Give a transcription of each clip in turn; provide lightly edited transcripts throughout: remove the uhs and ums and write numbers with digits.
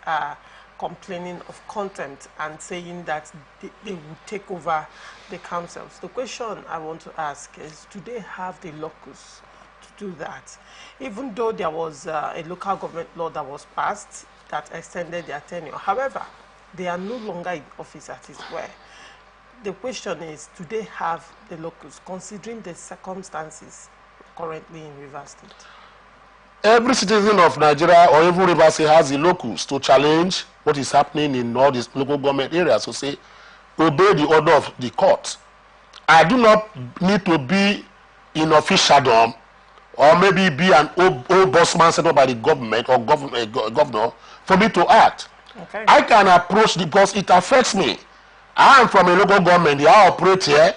are complaining of contempt and saying that they will take over the councils. The question I want to ask is, do they have the locus to do that? Even though there was a local government law that was passed that extended their tenure. However, they are no longer in office as it were. The question is, do they have the locus, considering the circumstances currently in Rivers State? Every citizen of Nigeria or even Rivers State has the locus to challenge what is happening in all these local government areas. So say, obey the order of the court. I do not need to be in officialdom or maybe be an old bossman set up by the government or governor for me to act. Okay. I can approach because it affects me. I am from a local government, I operate here.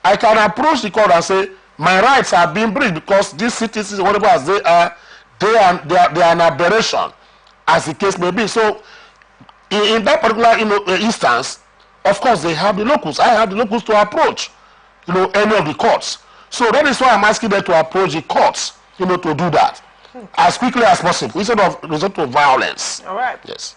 I can approach the court and say, my rights are being breached because these citizens, whatever as they are an aberration, as the case may be. So, in that particular instance, of course, they have the locus. I have the locus to approach, any of the courts. So that is why I'm asking them to approach the courts, to do that as quickly as possible instead of resort to violence. All right. Yes.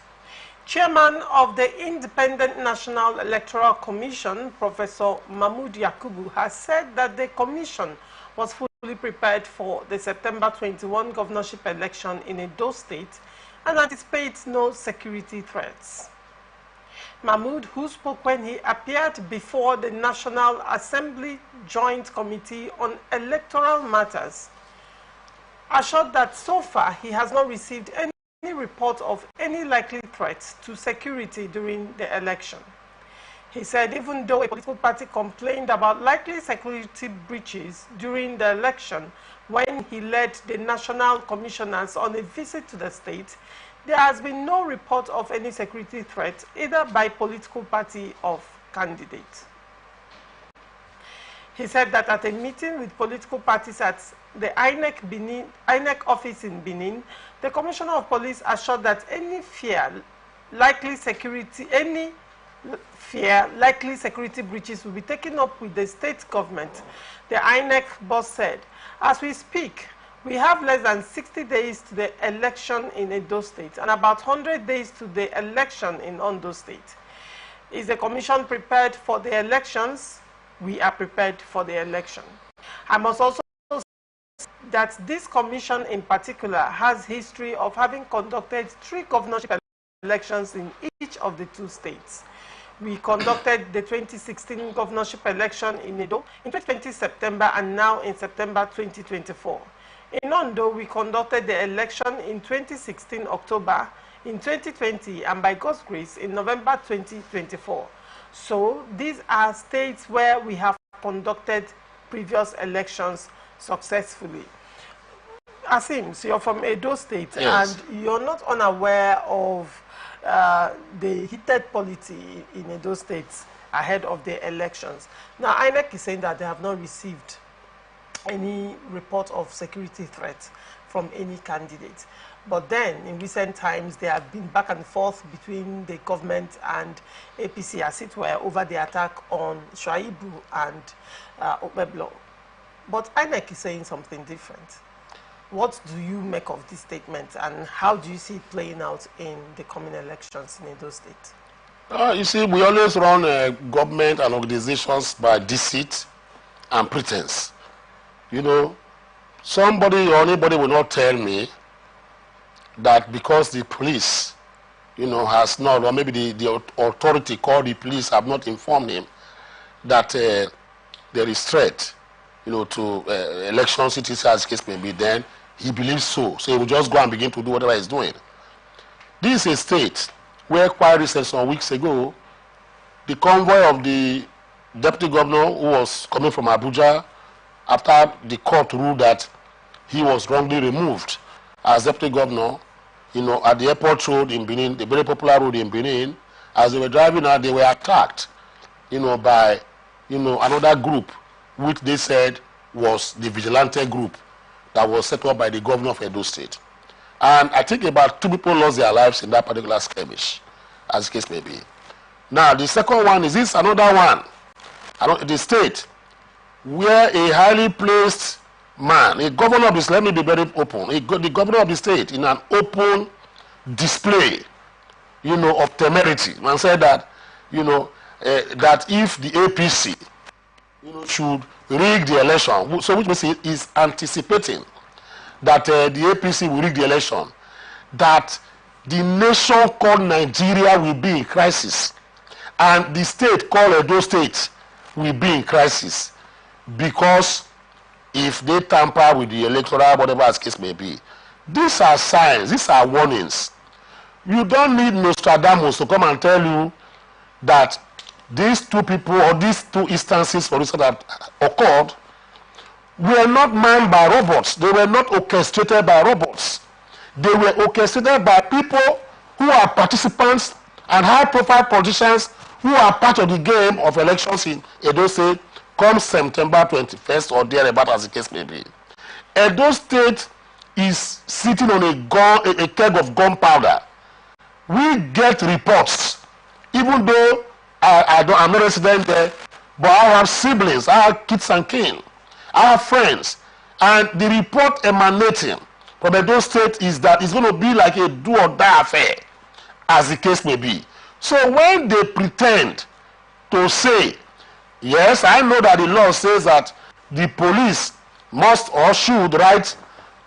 Chairman of the Independent National Electoral Commission, Professor Mahmood Yakubu, has said that the commission was fully prepared for the September 21 governorship election in Edo State and anticipates no security threats. Mahmood, who spoke when he appeared before the National Assembly Joint Committee on Electoral Matters, assured that so far he has not received any report of any likely threats to security during the election. He said even though a political party complained about likely security breaches during the election when he led the national commissioners on a visit to the state, there has been no report of any security threat either by political party or candidate. He said that at a meeting with political parties at the INEC office in Benin, the Commissioner of Police assured that any likely security breaches will be taken up with the state government. The INEC boss said, as we speak, we have less than 60 days to the election in Edo State and about 100 days to the election in Ondo State. Is the commission prepared for the elections? We are prepared for the election. I must also say that this commission in particular has history of having conducted 3 governorship elections in each of the 2 states. We conducted the 2016 governorship election in Edo in 2020 September and now in September 2024. In Ondo, we conducted the election in 2016 October, in 2020, and by God's grace, in November 2024. So these are states where we have conducted previous elections successfully. Asim, so you're from Edo State, yes, and you're not unaware of the heated polity in Edo State ahead of the elections. Now, INEC is saying that they have not received any report of security threats from any candidate. But then, in recent times, there have been back and forth between the government and APC, as it were, over the attack on Shuaibu and Opeblo. But INEC is saying something different. What do you make of this statement, and how do you see it playing out in the coming elections in Edo State? You see, we always run government and organizations by deceit and pretense. Somebody or anybody will not tell me that because the police, has not, or maybe the authority called the police have not informed him that there is threat, to election cities as the case may be, then he believes so. So he will just go and begin to do whatever he's doing. This is a state where quite recently, some weeks ago, the convoy of the deputy governor who was coming from Abuja, after the court ruled that he was wrongly removed as deputy governor, at the airport road in Benin, the very popular road in Benin, as they were driving out, they were attacked, by, another group, which they said was the vigilante group that was set up by the governor of Edo State. And I think about 2 people lost their lives in that particular skirmish, as the case may be. Now, the second one is this another one, the state, where a highly placed man, a governor of this, let me be very open, the governor of the state, in an open display, you know, of temerity and said that, you know, that if the APC, you know, should rig the election, so which means he is anticipating that the APC will rig the election, that the nation called Nigeria will be in crisis, and the state called Edo State will be in crisis, because if they tamper with the electoral, whatever as case may be. These are signs, these are warnings. You don't need Nostradamus to come and tell you that these two people, or these two instances, for instance, that occurred, were not manned by robots. They were not orchestrated by robots. They were orchestrated by people who are participants and high-profile politicians who are part of the game of elections in Edo State come September 21st or thereabout, as the case may be. Edo State is sitting on a keg of gunpowder. We get reports, even though I'm not a resident there, but I have siblings, I have kids and kin, I have friends, and the report emanating from Edo State is that it's going to be like a do or die affair, as the case may be. So when they pretend to say, yes, I know that the law says that the police must or should write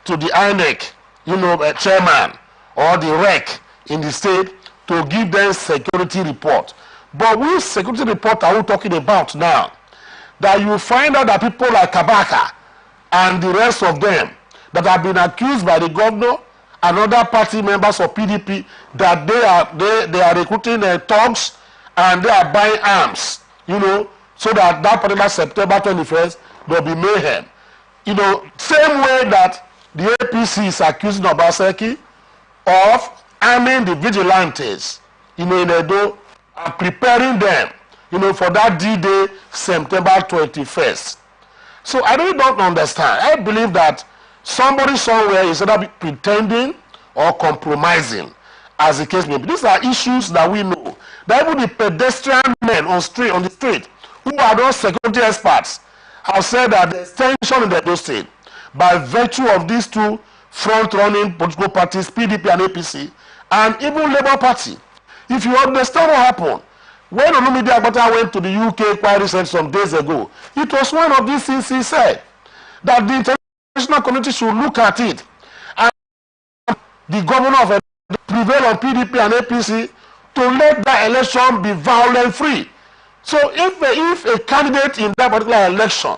to the INEC, you know, chairman or the REC in the state to give them security report. But which security report are we talking about now? That you find out that people like Kabaka and the rest of them that have been accused by the governor and other party members of PDP that they are recruiting thugs and they are buying arms, you know, so that particular September 21st there will be mayhem. You know, same way that the APC is accusing Obaseki of arming the vigilantes, you know, in Edo, and preparing them, you know, for that D-Day, September 21st. So I really don't understand. I believe that somebody somewhere is either pretending or compromising, as the case may be. These are issues that we know. That even the pedestrian men on the street, who are those security experts, have said that there's tension in the Edo State by virtue of these two front-running political parties, PDP and APC, and even Labour Party. If you understand what happened, when Olumide Agbata went to the UK quite recently some days ago, it was one of these things he said, that the international community should look at it, and the governor of Edo prevail on PDP and APC to let that election be violence-free. So if a candidate in that particular election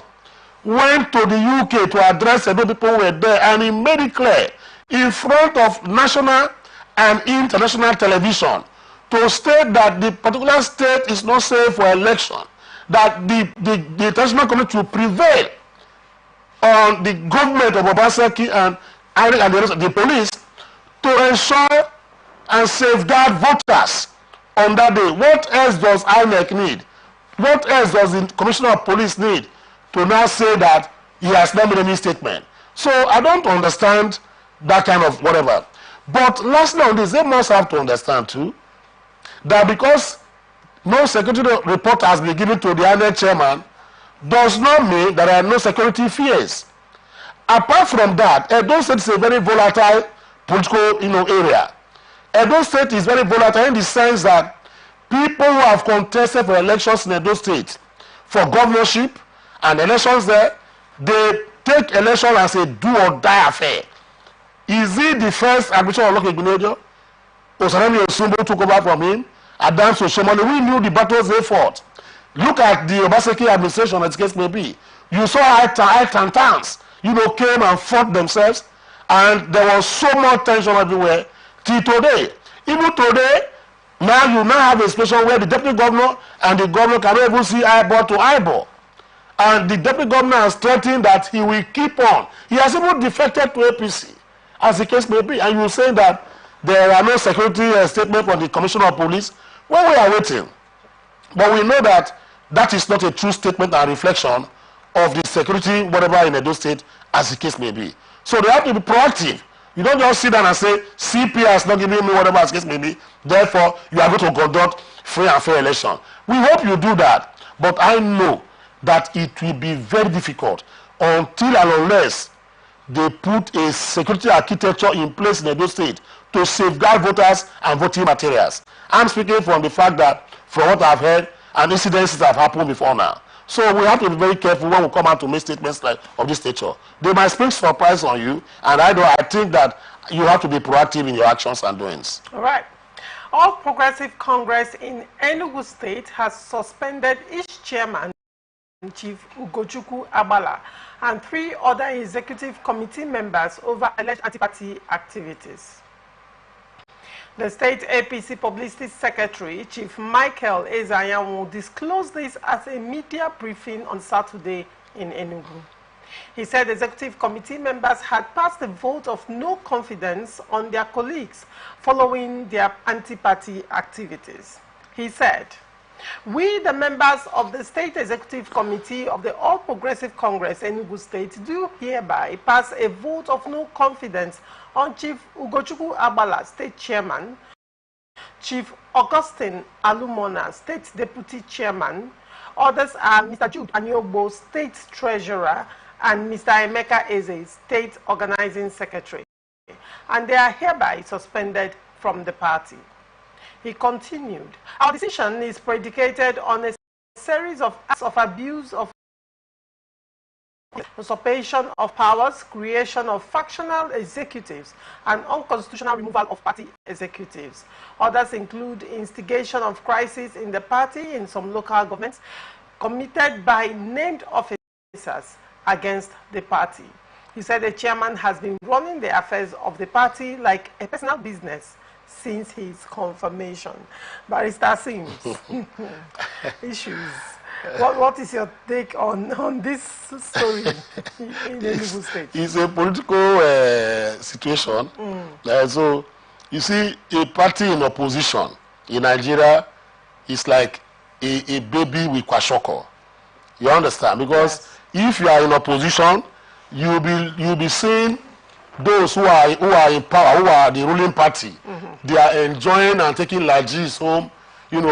went to the UK to address the people who were there, and he made it clear in front of national and international television to state that the particular state is not safe for election, that the international community will prevail on the government of Obaseki and the police to ensure and safeguard voters on that day. What else does INEC need? What else does the Commissioner of Police need to now say that he has not made any statement? So I don't understand that kind of whatever. But lastly on this, they must have to understand too that because no security report has been given to the INEC chairman does not mean that there are no security fears. Apart from that, Edo State is a very volatile political, you know, area. Edo State is very volatile in the sense that people who have contested for elections in Edo State for governorship and elections there, they take election as a do or die affair. Is it the first administration of Lucky Igbeneghu? Osanemi Osumbo took over from him. Adams Oshomole, we knew the battles they fought. Look at the Obaseki administration, as the case may be. You saw high-tantans, you know, came and fought themselves, and there was so much tension everywhere till today. Even today, now you now have a situation where the deputy governor and the governor cannot even see eyeball to eyeball. And the deputy governor has threatened that he will keep on. He has even defected to APC, as the case may be. And you say that there are no security statement from the Commissioner of Police. Well, we are waiting. But we know that that is not a true statement and reflection of the security, whatever in Edo State, as the case may be. So they have to be proactive. You don't just sit down and say, CP has not given me whatever as the case may be, therefore you are going to conduct free and fair election. We hope you do that. But I know that it will be very difficult until and unless they put a security architecture in place in Edo State to safeguard voters and voting materials. I'm speaking from the fact that, from what I've heard, and incidents that have happened before now. So we have to be very careful when we come out to make statements like of this nature. They might spring surprise on you, and I think that you have to be proactive in your actions and doings. All right. All Progressive Congress in Enugu State has suspended each chairman, Chief Ugochukwu Agbala, and 3 other executive committee members over alleged anti-party activities. The state APC Publicity Secretary, Chief Michael Ezayanwu, disclosed this at a media briefing on Saturday in Enugu. He said executive committee members had passed a vote of no confidence on their colleagues following their anti-party activities. He said, "We, the members of the State Executive Committee of the All Progressive Congress Enugu State, do hereby pass a vote of no confidence on Chief Ugochukwu Agbala, State Chairman, Chief Augustine Alumona, State Deputy Chairman. Others are Mr. Jude Anyogbo, State Treasurer, and Mr. Emeka Eze, State Organizing Secretary, and they are hereby suspended from the party." He continued, "Our decision is predicated on a series of acts of abuse of usurpation of powers, creation of factional executives, and unconstitutional removal of party executives. Others include instigation of crisis in the party in some local governments committed by named officers against the party." He said the chairman has been running the affairs of the party like a personal business since his confirmation. Barrister Sims, issues. What is your take on this story in Enugu State? It's a political situation. So, you see, a party in opposition in Nigeria is like a baby with kwashoko. You understand? Because if you are in opposition, you'll be seeing those who are in power, who are the ruling party. They are enjoying and taking largesse home,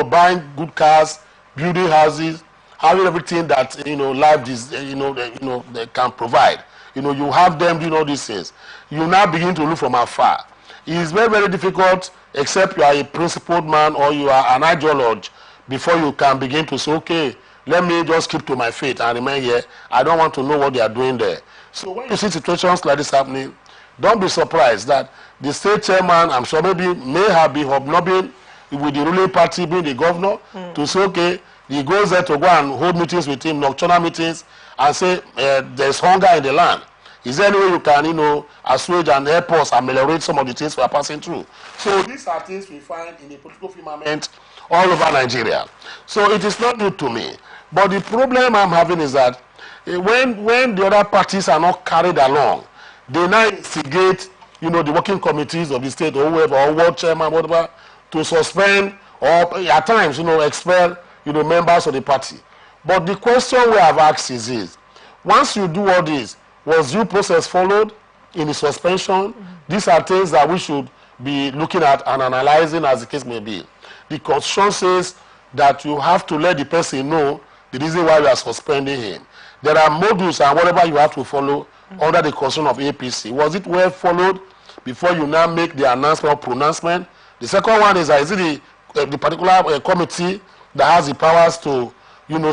buying good cars, building houses, having everything that life is they can provide. You have them doing all these things. You now begin to look from afar. It is very, very difficult, except you are a principled man or you are an ideologue, before you can begin to say, okay, let me just keep to my faith and remain here. I don't want to know what they are doing there. So when you see situations like this happening, don't be surprised that the state chairman, I'm sure may have been hobnobbing with the ruling party, being the governor, to say, okay, he goes there to go and hold meetings with him, nocturnal meetings, and say there's hunger in the land. Is there any way you can, assuage and help us ameliorate some of the things we are passing through? So these are things we find in the political firmament all over Nigeria. So it is not new to me. But the problem I'm having is that when the other parties are not carried along, they now instigate, the working committees of the state or whoever, or world chairman, whatever, to suspend or at times, expel, members of the party. But the question we have asked is this: once you do all this, was due process followed in the suspension? These are things that we should be looking at and analyzing as the case may be. The Constitution says that you have to let the person know the reason why you are suspending him. There are modules and whatever you have to follow under the Constitution of APC. Was it well followed before you now make the announcement or pronouncement? The second one is it the particular committee that has the powers to,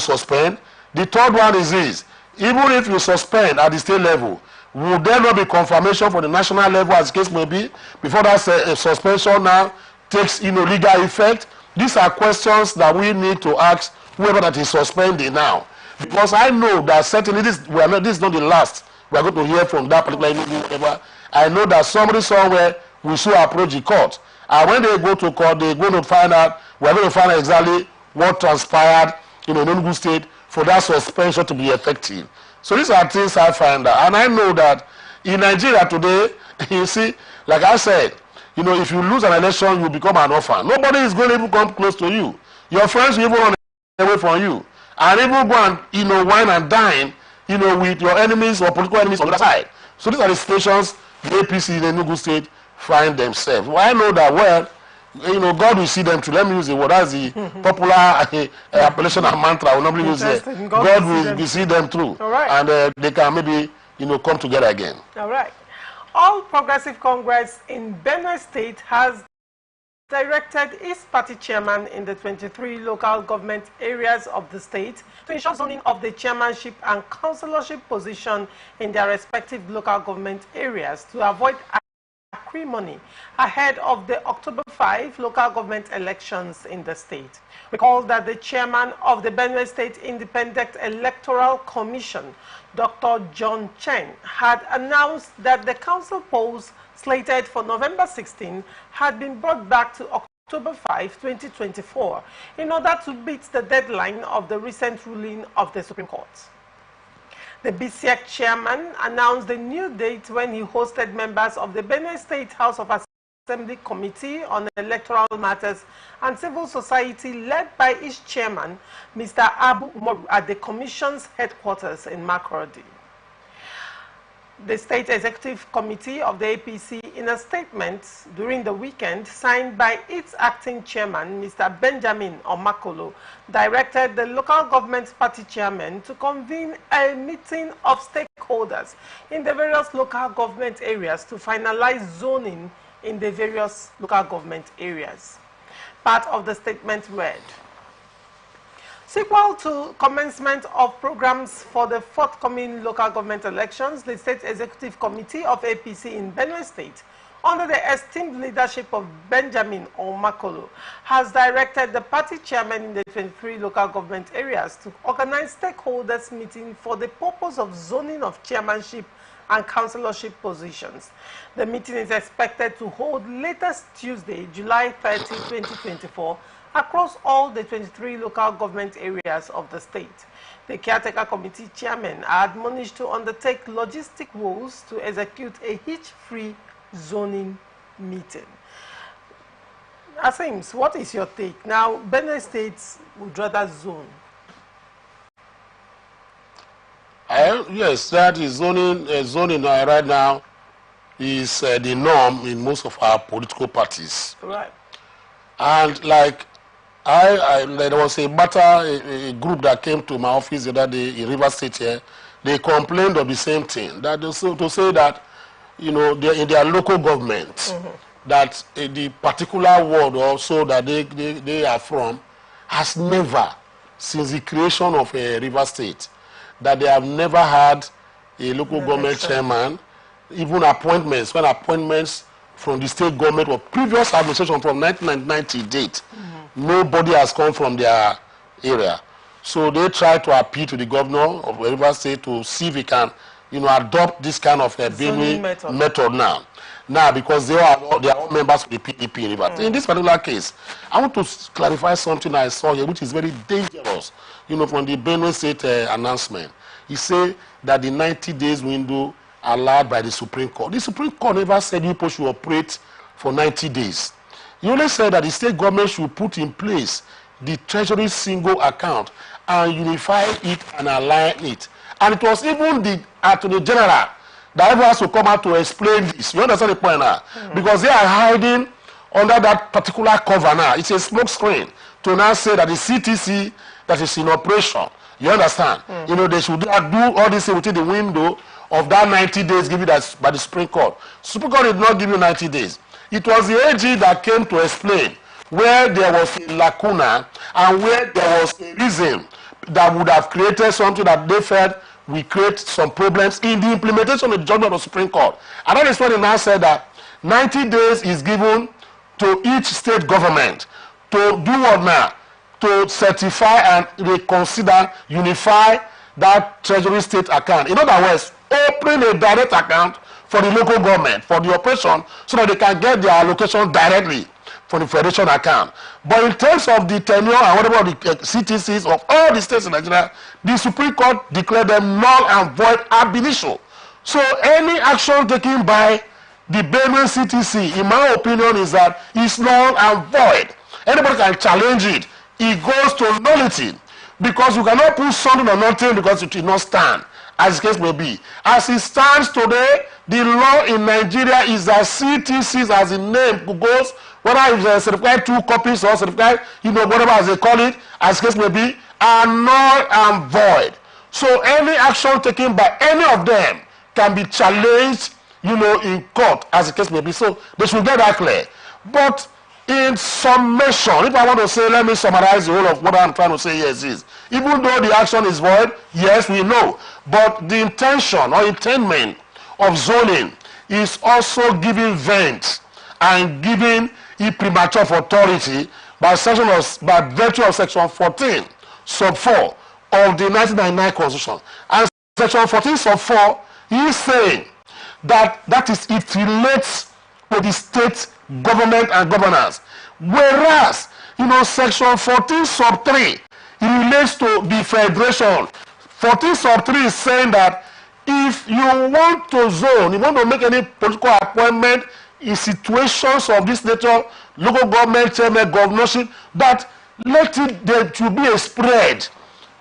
suspend? The third one is this: even if you suspend at the state level, will there not be confirmation for the national level, as the case may be, before that suspension now takes legal effect? These are questions that we need to ask whoever that is suspending now, because I know that certainly this is not the last we are going to hear from that particular whatever. I know that somebody somewhere will soon approach the court, and when they go to court, they're going to find out, we're going to find out exactly what transpired in Enugu State for that suspension to be effective. So these are things I find out, and I know that in Nigeria today, you see, like I said, if you lose an election, you become an orphan. Nobody is going to even come close to you. Your friends will even run away from you, and even go and wine and dine, with your enemies or political enemies on the other side. So these are the situations the APC in Enugu State find themselves. Well, I know that God will see them through. Let me use the word. That's the popular appellation and mantra I will normally use there. God will see them through. All right. And they can maybe, come together again. All right. All Progressive Congress in Benue State has directed its party chairman in the 23 local government areas of the state to ensure zoning of the chairmanship and councillorship position in their respective local government areas to avoid acrimony ahead of the October 5 local government elections in the state. Recall that the chairman of the Benue State Independent Electoral Commission, Dr. John Chen, had announced that the council polls slated for November 16 had been brought back to October 5, 2024 in order to beat the deadline of the recent ruling of the Supreme Court. The BCEC chairman announced the new date when he hosted members of the Benue State House of Assembly Committee on Electoral Matters and Civil Society, led by its chairman, Mr. Abu Umaru, at the Commission's headquarters in Makurdi. The State Executive Committee of the APC, in a statement during the weekend signed by its acting chairman, Mr. Benjamin Omakolo, directed the local government party chairman to convene a meeting of stakeholders in the various local government areas to finalize zoning in the various local government areas. Part of the statement read: sequel to commencement of programs for the forthcoming local government elections, the State Executive Committee of APC in Benue State, under the esteemed leadership of Benjamin Omakolo, has directed the party chairman in the 23 local government areas to organize stakeholders meeting for the purpose of zoning of chairmanship and councillorship positions. The meeting is expected to hold latest Tuesday, July 30, 2024, across all the 23 local government areas of the state. The caretaker committee chairman are admonished to undertake logistic roles to execute a hitch-free zoning meeting. Asims, what is your take? Now, Benue State would rather zone. Yes, that is zoning. Zoning right now is the norm in most of our political parties. Right. And like there was a matter, a group that came to my office the other day in River State here. They complained of the same thing. That to say that, you know, in their local government, that the particular ward also that they are from has never, since the creation of River State, that they have never had a local government chairman, even appointments, when appointments from the state government or previous administration from 1990 date, nobody has come from their area. So they try to appeal to the governor of River State to see if he can, you know, adopt this kind of method now. Now, because they are all members of the PDP in River. In this particular case, I want to clarify something I saw here, which is very dangerous, you know, from the Benue State announcement. He said that the 90 days window allowed by the Supreme Court. The Supreme Court never said people should operate for 90 days. He only said that the state government should put in place the Treasury single account and unify it and align it. And it was even the Attorney General that ever has to come out to explain this. You understand the point now? Because they are hiding under that particular cover now. It's a smoke screen to now say that the CTC that is in operation. You understand? You know, they should do all this within the window of that 90 days given by the Supreme Court. Supreme Court did not give you 90 days. It was the AG that came to explain where there was a lacuna and where there was a reason that would have created something that they felt will create some problems in the implementation of the judgment of the Supreme Court. And that is why they now said that 90 days is given to each state government to do what now? To certify and reconsider, unify that Treasury state account. In other words, open a direct account for the local government, for the operation, so that they can get their allocation directly from the federation account. But in terms of the tenure and whatever the CTCs of all the states in Nigeria, the Supreme Court declared them null and void ab initio. So any action taken by the Benue CTC, in my opinion, is that it's null and void. Anybody can challenge it. It goes to nullity, because you cannot put something on nothing because it will not stand, as the case may be. As it stands today, the law in Nigeria is that CTCs, as the name goes, whether it's certified 2 copies or certified, you know, whatever as they call it, as the case may be, are null and void. So any action taken by any of them can be challenged in court, as the case may be. So they should get that clear. But in summation, if I want to say, let me summarize the whole of what I'm trying to say here is, even though the action is void, yes, we know, but the intention or intent of zoning is also giving vent and giving it premature authority by virtue of section 14 sub 4 of the 1999 Constitution. And section 14 sub 4 is saying that it relates to the state government and governance. Whereas, section 14 sub 3, it relates to the federation. 14 sub 3 is saying that if you want to zone, you want to make any political appointment in situations of this nature, local government, chairman, governorship, that there should be a spread,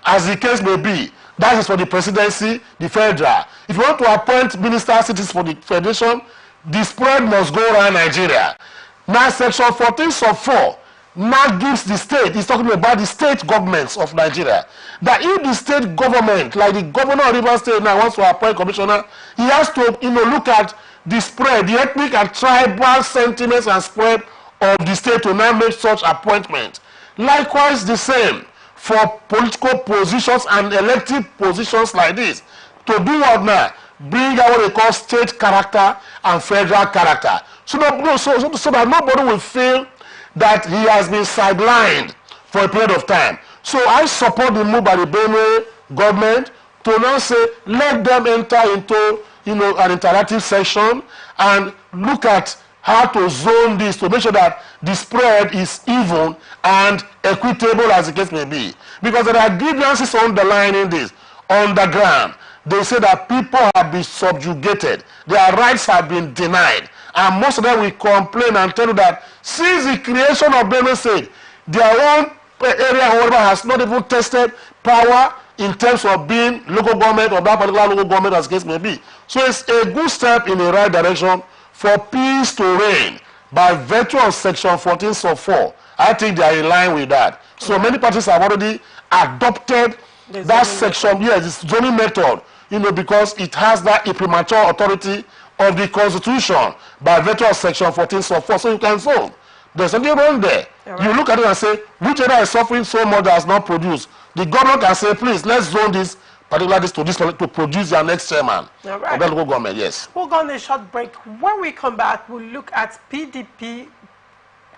as the case may be. That is for the presidency, the federal. If you want to appoint ministers, cities for the federation, the spread must go around Nigeria. Now, section 14 sub 4 now gives the state, it's talking about the state governments of Nigeria, that if the state government, like the governor of Rivers State now wants to appoint commissioner, he has to look at the spread, the ethnic and tribal sentiments and spread of the state to now make such appointment. Likewise, the same for political positions and elective positions like this. To do what now? Bring out what they call state character and federal character. So that nobody will feel that he has been sidelined for a period of time. So I support the move by the Benue government to now say, let them enter into an interactive session and look at how to zone this to make sure that the spread is even and equitable, as the case may be. Because there are grievances underlying this on the ground. They say that people have been subjugated, their rights have been denied, and most of them will complain and tell you that since the creation of Benue State, their own area, however, has not even tested power in terms of being local government or that particular local government, as the case may be. So it's a good step in the right direction for peace to reign by virtue of section 14 sub 4. I think they are in line with that. So many parties have already adopted that section, yes, this zoning method, because it has that imprimatur authority of the Constitution by virtue of section 14 sub 4. So you can zone. There's something wrong there. Right. You look at it and say, which area is suffering so much that has not produced? The government can say, please, let's zone this, particularly to produce their next chairman of the local government, yes. We'll go on a short break. When we come back, we'll look at PDP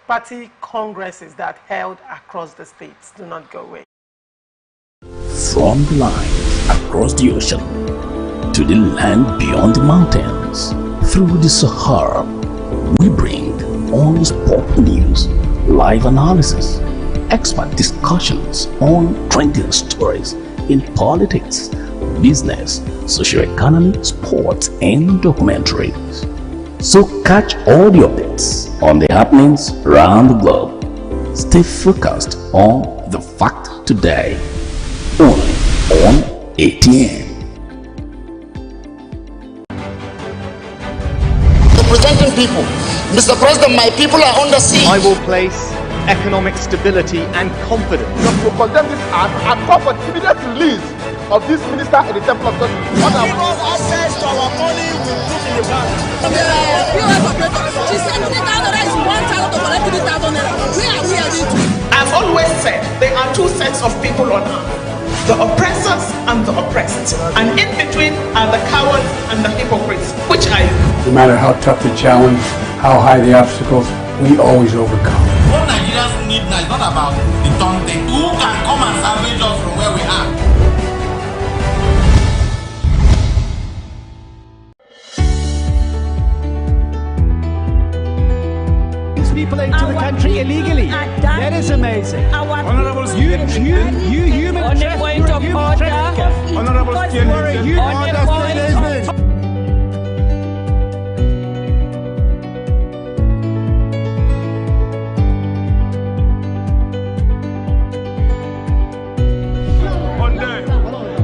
party congresses that held across the states. Do not go away. From the line across the ocean to the land beyond the mountains, through the Sahara, we bring on sport news, live analysis, expert discussions on trending stories in politics, business, socio-economy, sports, and documentaries. So catch all the updates on the happenings around the globe. Stay focused on the fact today, only on ATN. Representing people, Mr. President, my people are under siege. I will place economic stability and confidence. To condemn this act and call for immediate release of this minister in the Temple of Justice. Give us access to our money we put in the bank. She said 3,000 is 1,000 to collect 3,000 naira. Where are we heading to? I've always said there are two sets of people on earth, the oppressors and the oppressed. And in between are the cowards and the hypocrites. Which are you? No matter how tough the challenge, how high the obstacles, we always overcome. What Nigerians need now is not about the taunting. Who can come and salvage us from where we are? People into the country illegally. That is amazing. Honorable you human on the point of order. Honorable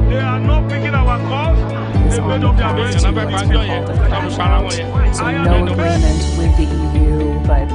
They are not picking our cause. They made up their minds. So no agreement with the EU, but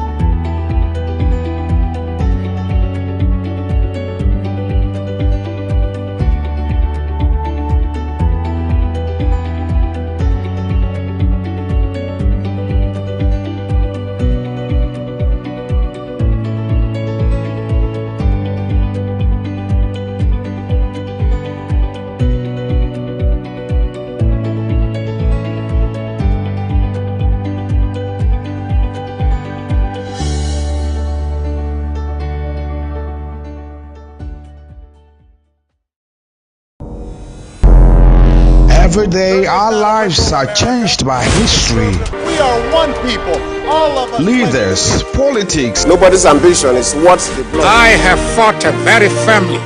Every day, our lives are changed by history. We are one people, all of us. Leaders, politics. Nobody's ambition is what they blood. I have fought very firmly.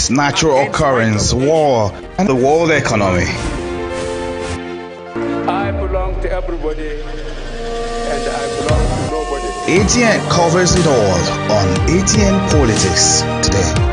Natural occurrence, war, and the world economy. I belong to everybody, and I belong to nobody. ATN covers it all on ATN Politics today.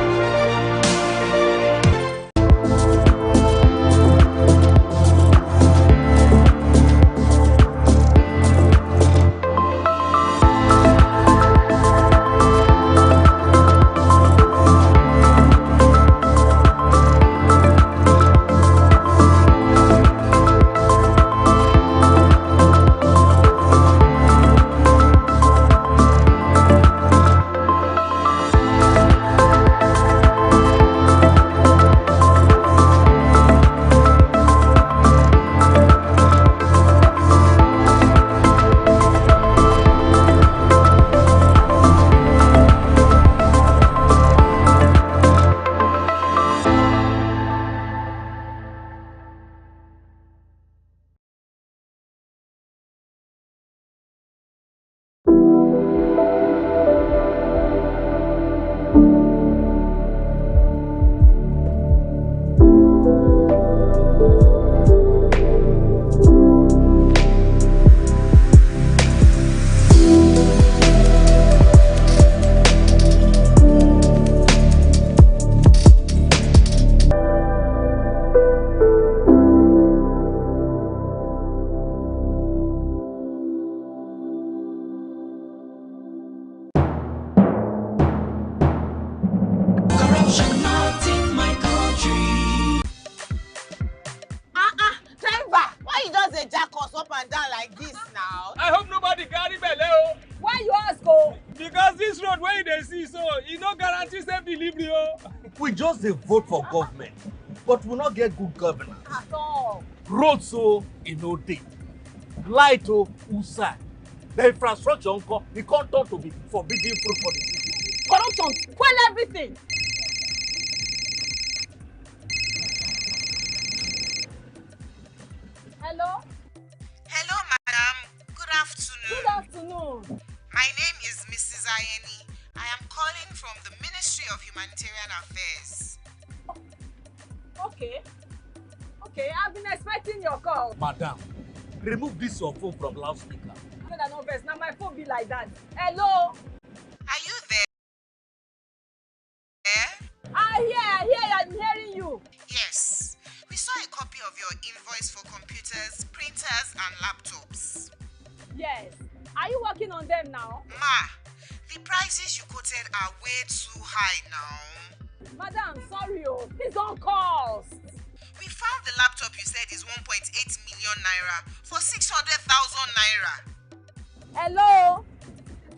Vote for government, but we not get good governance at all. Roads so no day, light outside, the infrastructure we can't turn to be forbidden fruit for the city. Corruption, well everything. Hello? Hello, madam. Good afternoon. Good afternoon. My name is Mrs. Ayeni. I am calling from the Ministry of Humanitarian Affairs. Okay, I've been expecting your call. Madam, remove this your phone from loudspeaker. Now my phone be like that. Hello? Are you there? I hear, I'm hearing you. Yes. We saw a copy of your invoice for computers, printers, and laptops. Yes. Are you working on them now? Ma, the prices you quoted are way too high now. Madam, sorry, please don't cost. We found the laptop you said is 1.8 million naira for 600,000 naira. Hello?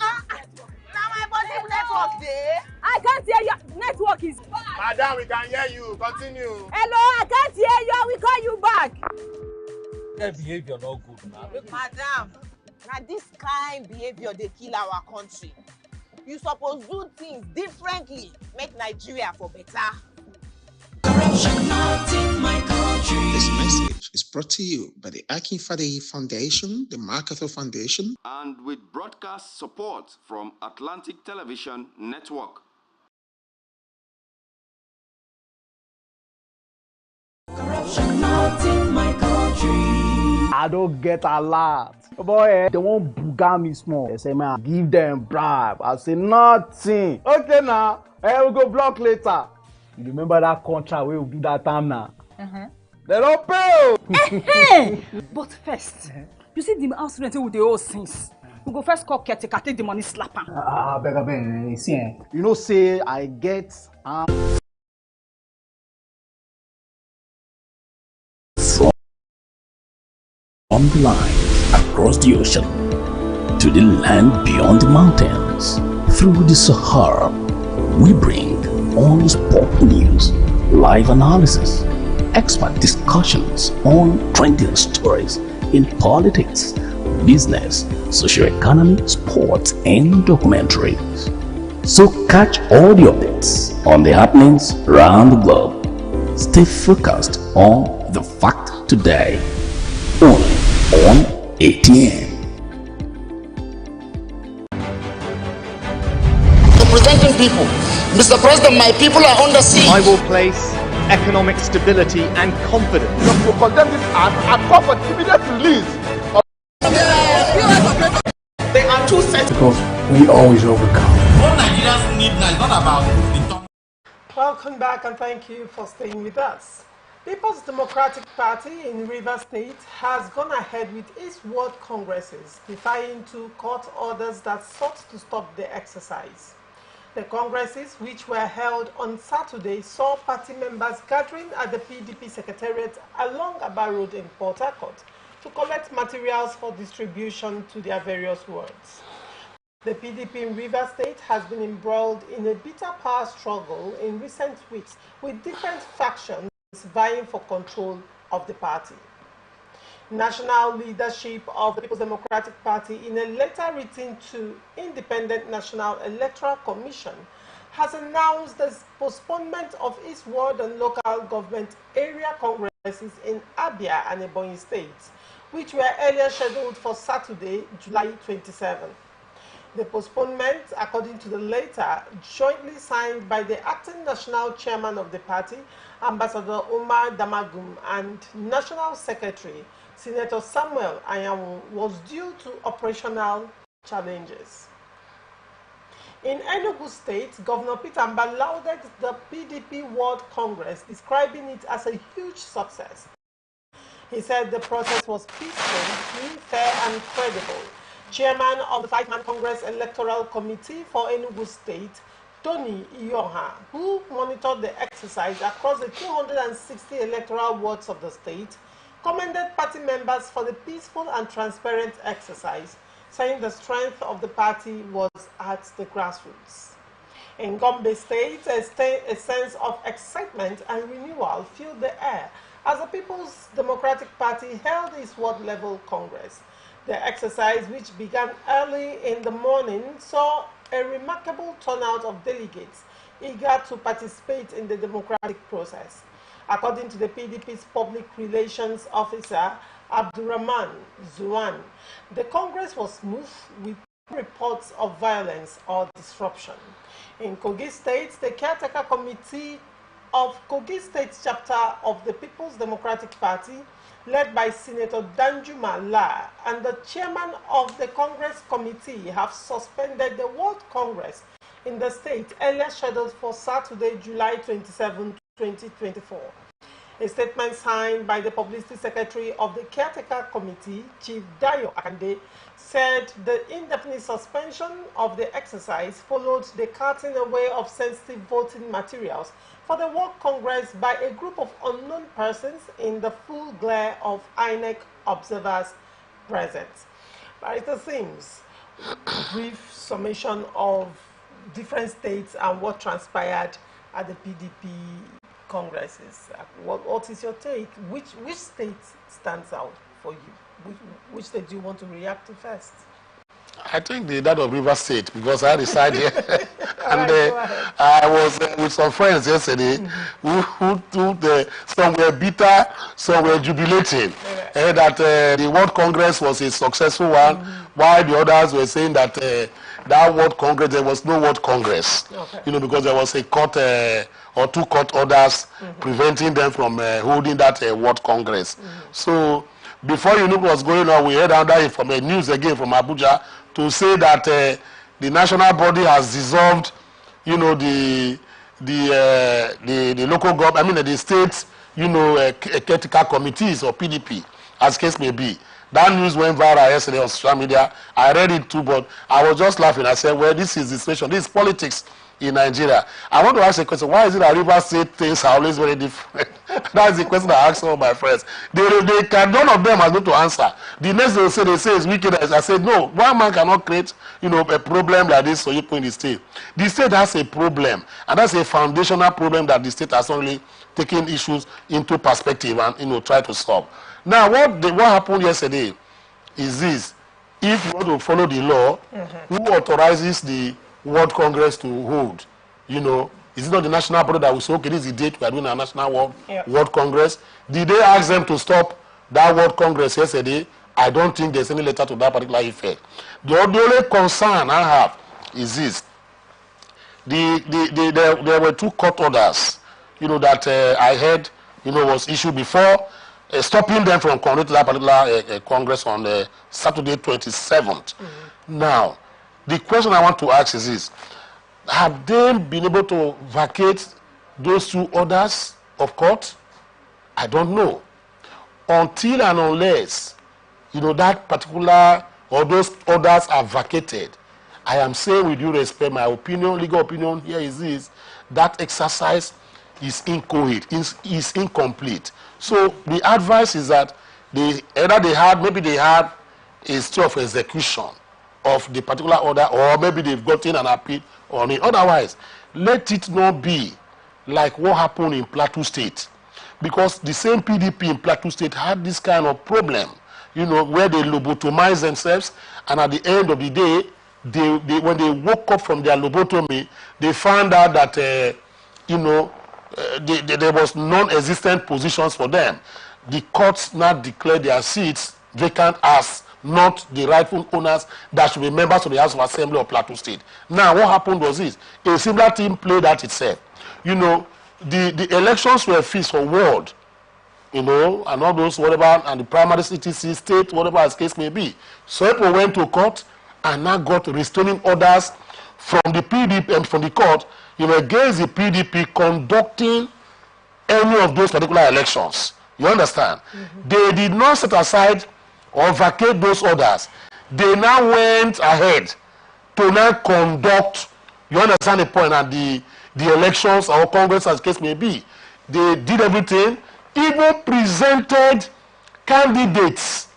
Now my body network there. I can't hear you. Network is bad. Madam, we can hear you. Continue. Hello, I can't hear you. We call you back. That behavior not good now. Madam, now this kind behavior they kill our country. You suppose do things differently. Make Nigeria for better. Corruption not in my country. This message is brought to you by the Akinfade Foundation, the Marketer Foundation, and with broadcast support from Atlantic Television Network. Corruption not in my country. I don't get a lot. Boy, they won't booga me small. They say, man, give them bribe. I say, nothing. Okay, now, we'll go block later. You remember that contract where we do that time now? They don't pay. But first, you see the house rent with the old things. We go first call caretaker, take the money, slap him. Beg, see, you know, say I get. On the line, across the ocean, to the land beyond the mountains, through the Sahara, we bring on-the-spot news, live analysis, expert discussions on trending stories in politics, business, socio-economy, sports, and documentaries. So catch all the updates on the happenings around the globe. Stay focused on the fact today. Only on ATN. Representing people. Mr. President, my people are under siege. I will place economic stability and confidence. To condemn this act and call for immediate release of There are two sets. We always overcome. What Nigerians need now is not about the tongue. Welcome back and thank you for staying with us. People's Democratic Party in Rivers State has gone ahead with its World Congresses, defying 2 court orders that sought to stop the exercise. The congresses, which were held on Saturday, saw party members gathering at the PDP Secretariat along Aba Road in Port Harcourt to collect materials for distribution to their various wards. The PDP in Rivers State has been embroiled in a bitter power struggle in recent weeks with different factions vying for control of the party. National leadership of the People's Democratic Party, in a letter written to Independent National Electoral Commission, has announced the postponement of its ward and local government area congresses in Abia and Ebonyi states, which were earlier scheduled for Saturday, July 27. The postponement, according to the letter, jointly signed by the acting national chairman of the party, Ambassador Umar Damagum, and National Secretary, Senator Samuel Ayamu, was due to operational challenges. In Enugu State, Governor Peter Mba lauded the PDP World Congress, describing it as a huge success. He said the process was peaceful, free, fair, and credible. Chairman of the 5-man Congress Electoral Committee for Enugu State, Tony Iyoha, who monitored the exercise across the 260 electoral wards of the state, commended party members for the peaceful and transparent exercise, saying the strength of the party was at the grassroots. In Gombe State, a sense of excitement and renewal filled the air as the People's Democratic Party held its world-level Congress. The exercise, which began early in the morning, saw a remarkable turnout of delegates eager to participate in the democratic process. According to the PDP's public relations officer, Abdurrahman Zuwan, the Congress was smooth with reports of violence or disruption. In Kogi State, the caretaker committee of Kogi State chapter of the People's Democratic Party, led by Senator Danjuma La, and the chairman of the Congress Committee have suspended the World Congress in the state earlier scheduled for Saturday, July 27, 2024. A statement signed by the Publicity Secretary of the Caretaker Committee, Chief Dayo Akande, said the indefinite suspension of the exercise followed the carting away of sensitive voting materials for the World Congress by a group of unknown persons in the full glare of INEC observers present. Barrister Sims, brief summation of different states and what transpired at the PDP congresses. What is your take? Which state stands out for you? Which state do you want to react to first? I think that of River State, because I reside here. And I was with some friends yesterday who some were bitter, some were jubilating that the World Congress was a successful one, while the others were saying that that World Congress, there was no World Congress, because there was a court or 2 court orders preventing them from holding that World Congress. So before you knew what was going on, we heard another from news again from Abuja to say that the national body has dissolved, the local government, I mean the states, caretaker committees or PDP, as case may be. That news went viral yesterday on social media. I read it too, but I was just laughing. I said, well, this is the situation. This is politics in Nigeria. I want to ask a question. Why is it that River State things are always very different? That's the question I asked all my friends. None of them has no to answer. The next they say it's wicked. I said, no, one man cannot create, a problem like this for you in the state. The state has a problem, and that's a foundational problem that the state has only taken issues into perspective and, try to solve. Now, what happened yesterday is this. If you want to follow the law, who authorizes the World Congress to hold, Is it not the national body that will say, okay, this is the date we are doing a national Yeah. World Congress? Did they ask them to stop that World Congress yesterday? I don't think there's any letter to that particular effect. The only concern I have is this. There were 2 court orders, that I heard, was issued before, stopping them from conducting that particular Congress on Saturday 27th. Now, the question I want to ask is this. Have they been able to vacate those 2 orders of court? I don't know. Until and unless, that particular or those orders are vacated, I am saying with due respect, my opinion, legal opinion here is this, that exercise is incoherent, is incomplete. So the advice is that maybe they had a state of execution of the particular order, or maybe they've gotten an appeal on it. Otherwise, let it not be like what happened in Plateau State, because the same PDP in Plateau State had this kind of problem, where they lobotomized themselves, and at the end of the day, when they woke up from their lobotomy, they found out that there was non-existent positions for them. The courts now declared their seats vacant as not the rightful owners that should be members of the House of Assembly of Plateau State. Now, what happened was this. A similar team played out itself. The elections were fixed for ward, and all those, whatever, and the primary CTC, state, whatever as case may be. So people went to court and now got restraining orders from the PDP and from the court, against the PDP conducting any of those particular elections. You understand? They did not set aside or vacate those orders. They now went ahead to now conduct, you understand the point, and the elections or Congress as the case may be. They did everything, even presented candidates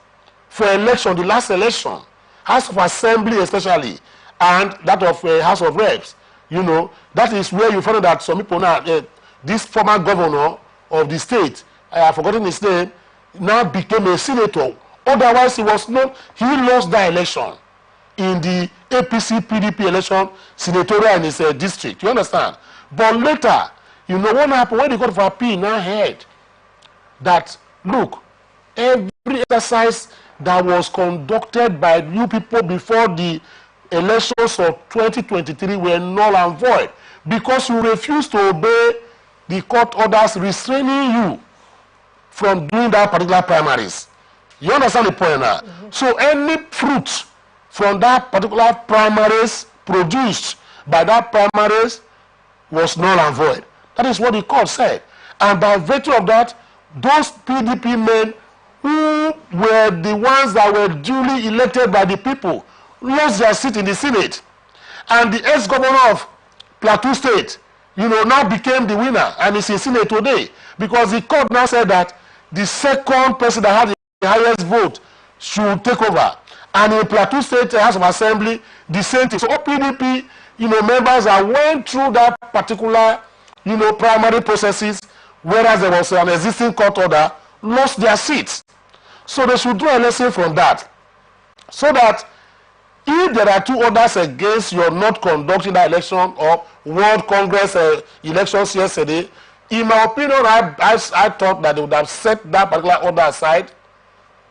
for election, the last election, House of Assembly especially, and that of House of Reps. That is where you find that some people now, this former governor of the state, I have forgotten his name, now became a senator. Otherwise, he lost that election in the APC PDP election senatorial in his district. You understand? But later, what happened when the Court of Appeal now heard that, look, every exercise that was conducted by you people before the elections of 2023 were null and void because you refused to obey the court orders restraining you from doing that particular primaries. You understand the point now? So any fruit from that particular primaries produced by that primaries was null and void. That is what the court said. And by virtue of that, those PDP men who were the ones that were duly elected by the people lost their seat in the Senate. And the ex-governor of Plateau State, now became the winner and is in Senate today. Because the court now said that the second person that had the highest vote should take over. And in Plateau State House of Assembly, the same thing. So all PDP, members that went through that particular, primary processes, whereas there was an existing court order, lost their seats. So they should draw a lesson from that. So that if there are 2 orders against your not conducting that election or World Congress elections yesterday, in my opinion, I thought that they would have set that particular order aside,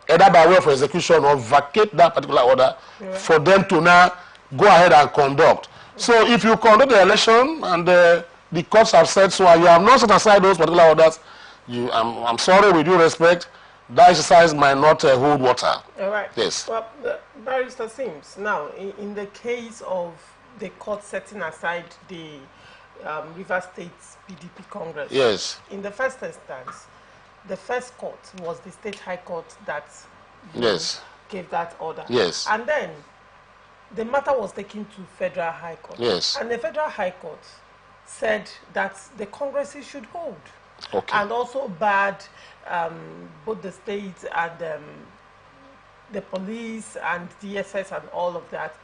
either by way of execution or vacate that particular order for them to now go ahead and conduct. So if you conduct the election and the courts have said so, and you have not set aside those particular orders, I'm sorry, with due respect, that exercise might not hold water. All right. Yes. Well, Barrister Sims, now, in the case of the court setting aside the River State's PDP Congress, yes, in the first instance, the first court was the State High Court that gave that order. Yes. And then the matter was taken to Federal High Court. Yes. And the Federal High Court said that the Congresses should hold. Okay. And also barred both the states and the police and DSS and all of that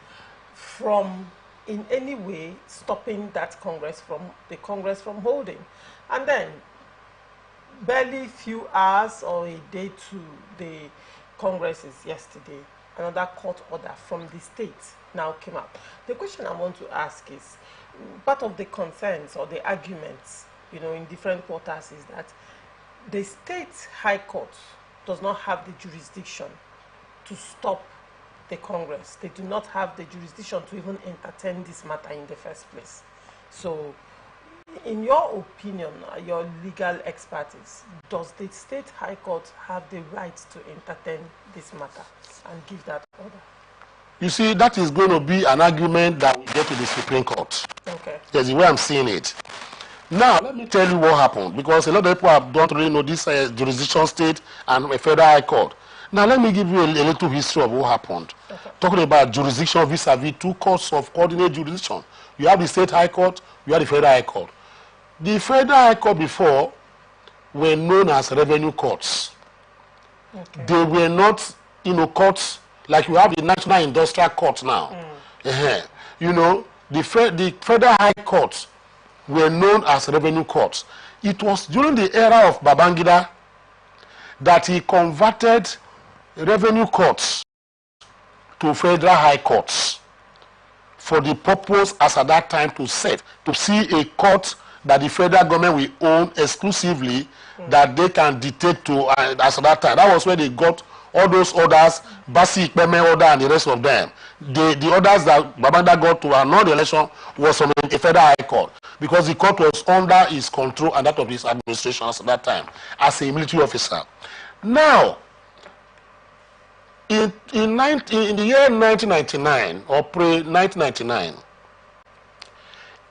from in any way stopping that Congress from holding. And then barely few hours or a day to the Congresses yesterday, another court order from the states now came up. The question I want to ask is, part of the concerns or the arguments, in different quarters is that the state high court does not have the jurisdiction to stop the Congress. They do not have the jurisdiction to even entertain this matter in the first place. So, in your opinion, your legal expertise, does the state high court have the right to entertain this matter and give that order? You see, that is going to be an argument that will get to the Supreme Court. Okay. That's the way I'm seeing it. Now, let me tell you what happened, because a lot of people don't really know this jurisdiction state and a federal high court. Now, let me give you a little history of what happened. Okay. Talking about jurisdiction vis-a-vis two courts of coordinate jurisdiction. You have the state high court, you have the federal high court. The federal high court before were known as revenue courts. Okay. They were not, courts like you have the National Industrial Court now. The federal high courts were known as revenue courts. It was during the era of Babangida that he converted revenue courts to federal high courts for the purpose as at that time to see a court that the federal government will own exclusively, that they can dictate to as at that time. That was where they got all those orders, Basi Ikpeme order and the rest of them. The orders that Babangida got to annul the election was from a federal high court, because the court was under his control and that of his administration at that time as a military officer. Now, in the year 1999 or pre-1999,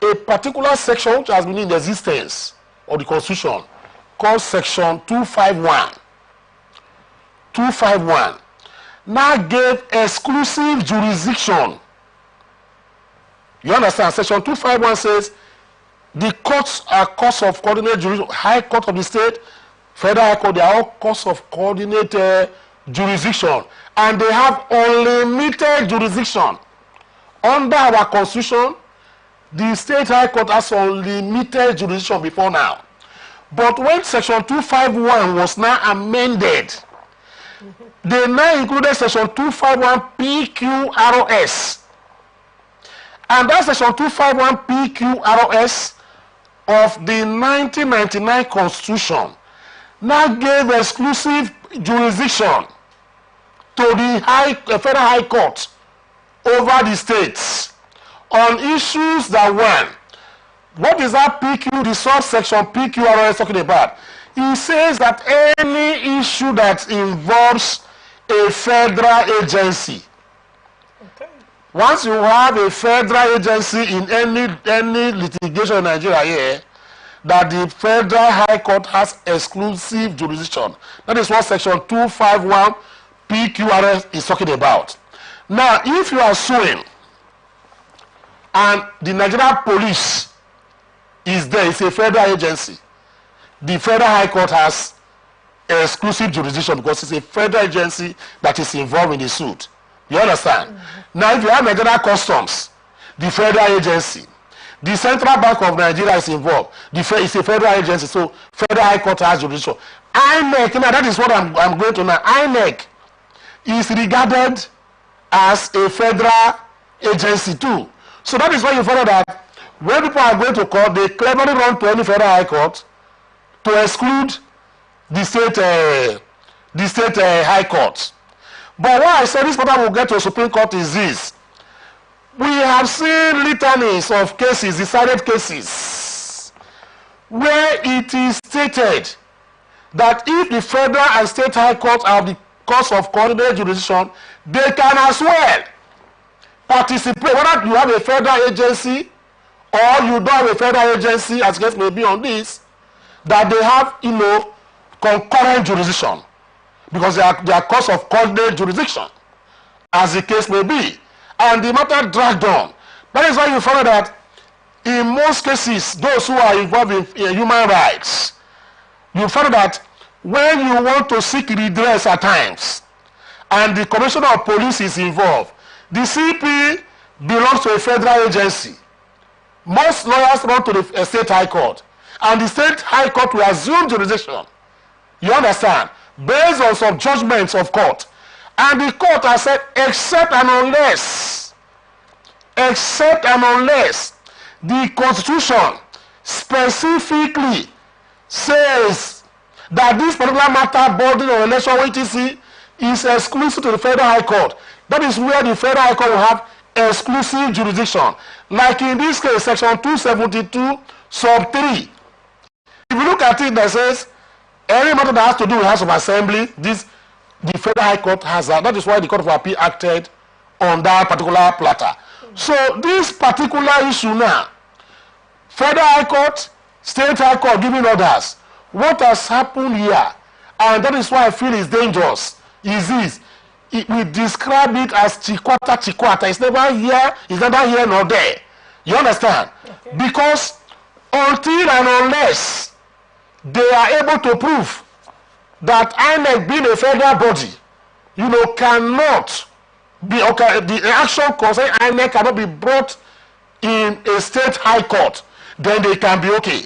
a particular section which has been in existence of the Constitution called Section 251 now gave exclusive jurisdiction. You understand? Section 251 says the courts are courts of coordinate jurisdiction. High Court of the state, Federal High Court, they are all courts of coordinate jurisdiction, and they have unlimited jurisdiction. Under our Constitution, the state high court has unlimited jurisdiction before now. But when Section 251 was now amended, they now included Section 251 PQROS. And that Section 251 PQROS of the 1999 Constitution now gave exclusive jurisdiction to the Federal High Court over the states on issues that were. What is that PQ, the subsection PQROS talking about? It says that any issue that involves a federal agency, once you have a federal agency in any litigation in Nigeria here, that the Federal High Court has exclusive jurisdiction. That is what Section 251 PQRS is talking about. Now, if you are suing and the Nigerian police is there, it's a federal agency, the Federal High Court has exclusive jurisdiction because it's a federal agency that is involved in the suit. You understand? Now, if you have Nigerian Customs, the federal agency, the Central Bank of Nigeria is involved. It's a federal agency, so Federal High Court has jurisdiction. INEC, now that is what I'm going to now. INEC is regarded as a federal agency too. So that is why you follow that when people are going to court, they cleverly run to any Federal High Court to exclude the state High Court. But why I say this matter will get to the Supreme Court is this. We have seen litanies of cases, decided cases, where it is stated that if the federal and state high courts have the courts of coordinate jurisdiction, they can as well participate, whether you have a federal agency or you don't have a federal agency, as case may be on this, that they have, concurrent jurisdiction, because they are courts of coordinate jurisdiction, as the case may be. And the matter dragged on. That is why you follow that in most cases, those who are involved in human rights, you follow that when you want to seek redress at times, and the Commissioner of Police is involved, the CP belongs to a federal agency. Most lawyers run to the state high court, and the state high court will assume jurisdiction. You understand? Based on some judgments of court. And the court has said, except and unless The Constitution specifically says that this particular matter burden of election etc. is exclusive to the Federal High Court. That is where the Federal High Court will have exclusive jurisdiction. Like in this case, Section 272, Sub 3. If you look at it, that says any matter that has to do with House of Assembly, the Federal High Court has that. That is why the Court of Appeal acted on that particular platter. So this particular issue now, Federal High Court, State High Court giving orders. What has happened here, and that is why I feel it's dangerous, is this. We describe it as chikwata. It's never here nor there. You understand? Okay. Because until and unless they are able to prove that INEC being a federal body, cannot be, okay, the action concerning INEC cannot be brought in a state high court, then they can be okay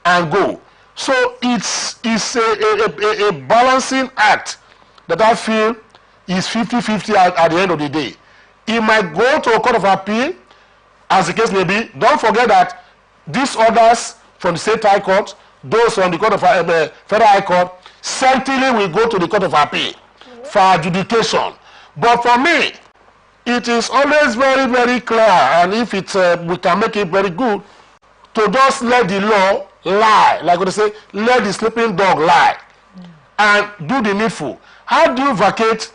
and go. So it's a balancing act that I feel is 50-50 at the end of the day. It might go to a court of appeal, as the case may be. Don't forget that these orders from the state high court, those from the court of federal high court, certainly will go to the court of appeal for adjudication. But for me, it is always very, very clear, and if we can make it very good, to just let the law lie, like what they say, let the sleeping dog lie, and do the needful. How do you vacate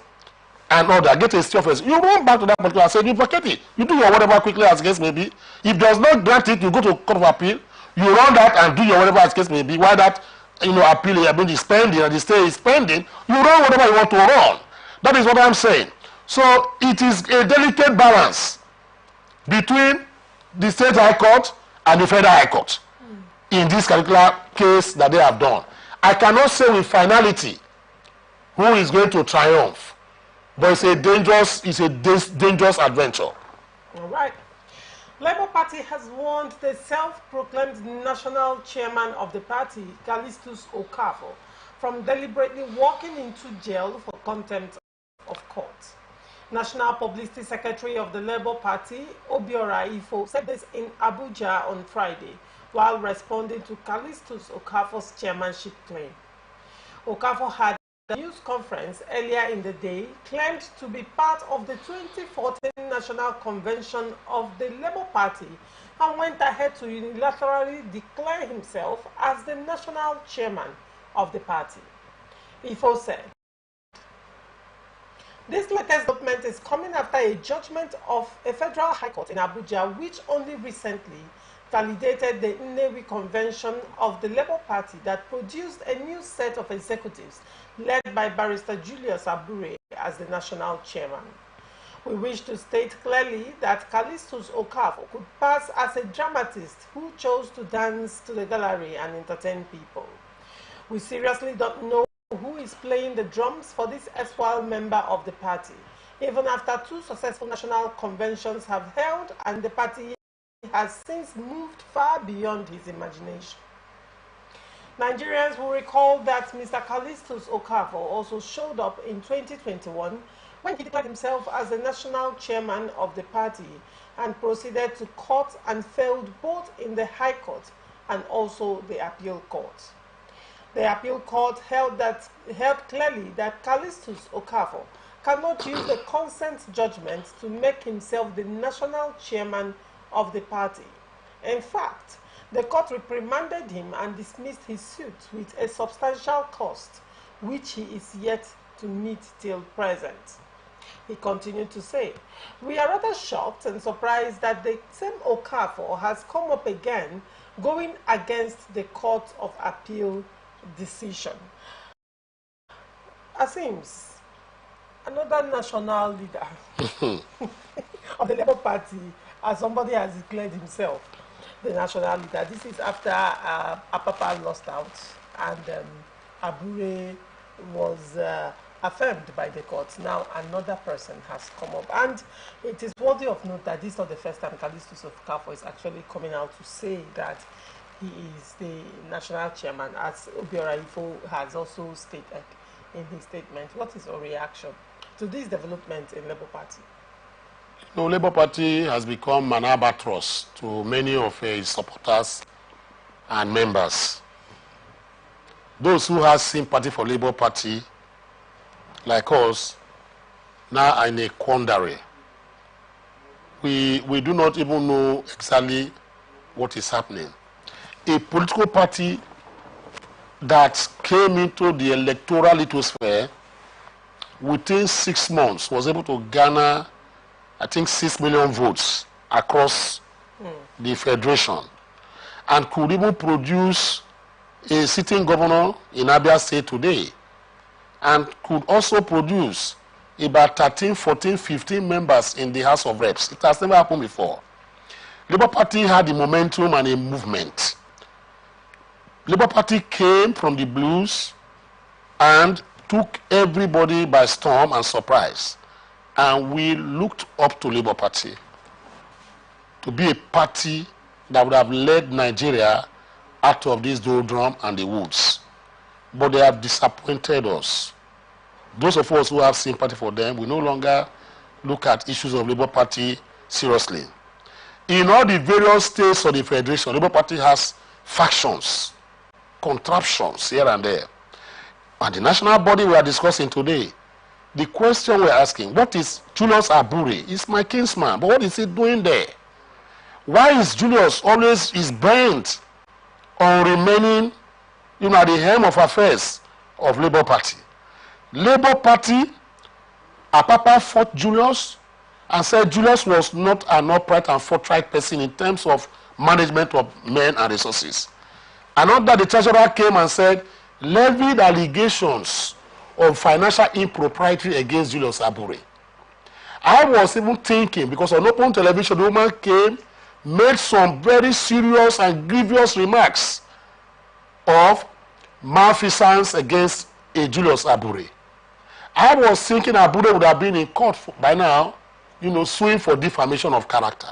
an order, get a stay office? You run back to that particular and say, you vacate it. You do your whatever quickly as case may be. If does not grant it, you go to court of appeal, you run that and do your whatever as case may be. While that, appeal, you are going to spending, and the stay is pending, you run whatever you want to run. That is what I'm saying. So it is a delicate balance between the state high court and the federal high court in this particular case that they have done. I cannot say with finality who is going to triumph, but it's a dangerous adventure. All right. Labour Party has warned the self-proclaimed national chairman of the party, Callistus Okafor, from deliberately walking into jail for contempt of court. National Publicity Secretary of the Labour Party, Obiora Ifo, said this in Abuja on Friday while responding to Callistus Okafor's chairmanship claim. Okafor had a news conference earlier in the day, claimed to be part of the 2014 National Convention of the Labour Party and went ahead to unilaterally declare himself as the national chairman of the party. Ifo said, this latest document is coming after a judgment of a federal high court in Abuja, which only recently validated the Nnewi Convention of the Labour Party that produced a new set of executives led by Barrister Julius Abure as the national chairman. We wish to state clearly that Callistus Okafor could pass as a dramatist who chose to dance to the gallery and entertain people. We seriously don't know who is playing the drums for this erstwhile member of the party, even after 2 successful national conventions have held and the party has since moved far beyond his imagination. Nigerians will recall that Mr. Callistus Okafor also showed up in 2021 when he declared himself as the national chairman of the party and proceeded to court and failed both in the High Court and also the Appeal Court. The Appeal Court held clearly that Callistus Okafor cannot use the consent judgment to make himself the national chairman of the party. In fact, the court reprimanded him and dismissed his suit with a substantial cost, which he is yet to meet till present. He continued to say, we are rather shocked and surprised that the same Okafor has come up again going against the Court of Appeal decision. Aseems, another national leader of the Labour Party, as somebody has declared himself the national leader. This is after Apapa lost out and Abure was affirmed by the court. Now another person has come up, and it is worthy of note that this is not the first time Callistus Okafor is actually coming out to say that he is the national chairman, as Obiora Ifo has also stated in his statement. What is your reaction to this development in Labour Party? No, Labour Party has become an albatross to many of its supporters and members. Those who have sympathy for Labour Party, like us, now are in a quandary. We do not even know exactly what is happening. A political party that came into the electoral lithosphere within 6 months was able to garner, I think, 6 million votes across the federation, and could even produce a sitting governor in Abia State today, and could also produce about 13, 14, 15 members in the House of Reps. It has never happened before. Labour Party had a momentum and a movement. Labour Party came from the blues and took everybody by storm and surprise. And we looked up to Labour Party to be a party that would have led Nigeria out of this doldrum and the woods. But they have disappointed us. Those of us who have sympathy for them, we no longer look at issues of Labour Party seriously. In all the various states of the Federation, Labour Party has factions, contraptions here and there. And the national body we are discussing today, the question we're asking, what is Julius Abure? He's my kinsman, but what is he doing there? Why is Julius always bent on remaining, at the helm of affairs of Labour Party? Labour Party, Apapa fought Julius and said Julius was not an upright and forthright person in terms of management of men and resources. And after the treasurer came and said, levied allegations of financial impropriety against Julius Abure. I was even thinking, because on open television, the woman came, made some very serious and grievous remarks of malfeasance against a Julius Abure. I was thinking Abure would have been in court by now, suing for defamation of character.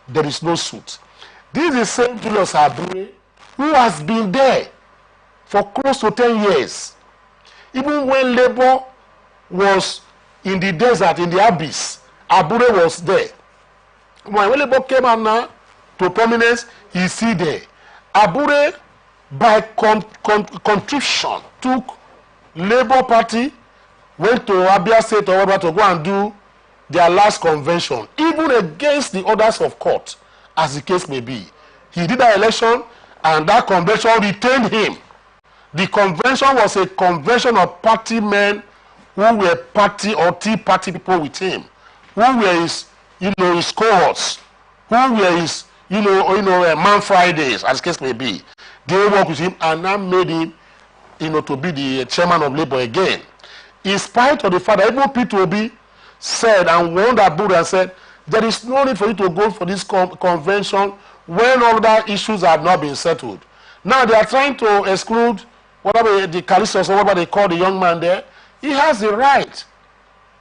There is no suit. This is the same Julius Abure who has been there for close to 10 years. Even when Labour was in the desert, in the abyss, Abure was there. When Labour came out now to prominence, he's still there. Abure, by contrition, took Labour Party, went to Abia State or whatever to go and do their last convention, even against the orders of court, as the case may be. He did that election, and that convention retained him. The convention was a convention of party men who were party or tea party people with him, who were his, his cohorts, who were his, Man Fridays, as the case may be. They worked with him and now made him, to be the chairman of Labour again. In spite of the fact that even P2B said and warned Abure and said, there is no need for you to go for this convention when all that issues have not been settled. Now they are trying to exclude whatever the Callistus or whatever they call the young man there. He has the right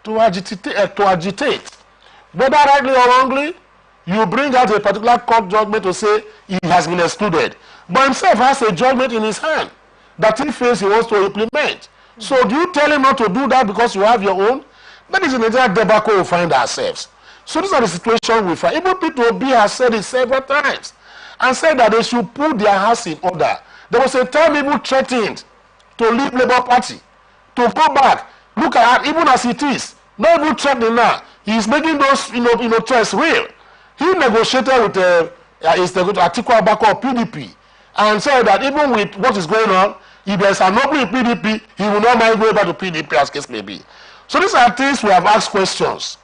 to agitate. Whether rightly or wrongly, you bring out a particular court judgment to say he has been excluded. But himself has a judgment in his hand that he feels he wants to implement. So do you tell him not to do that because you have your own? That is in the debacle we find ourselves. So these are the situations we find. Even P2B has said it several times and said that they should put their house in order. There was a time people threatened to leave Labour Party, to go back. Look at it, even as it is. Not even threatening now. He is making those threats real. He negotiated with Atiku Abubakar of PDP and said that even with what is going on, if there's an opening in PDP, he will not mind going back to PDP as case may be. So these are things we have asked questions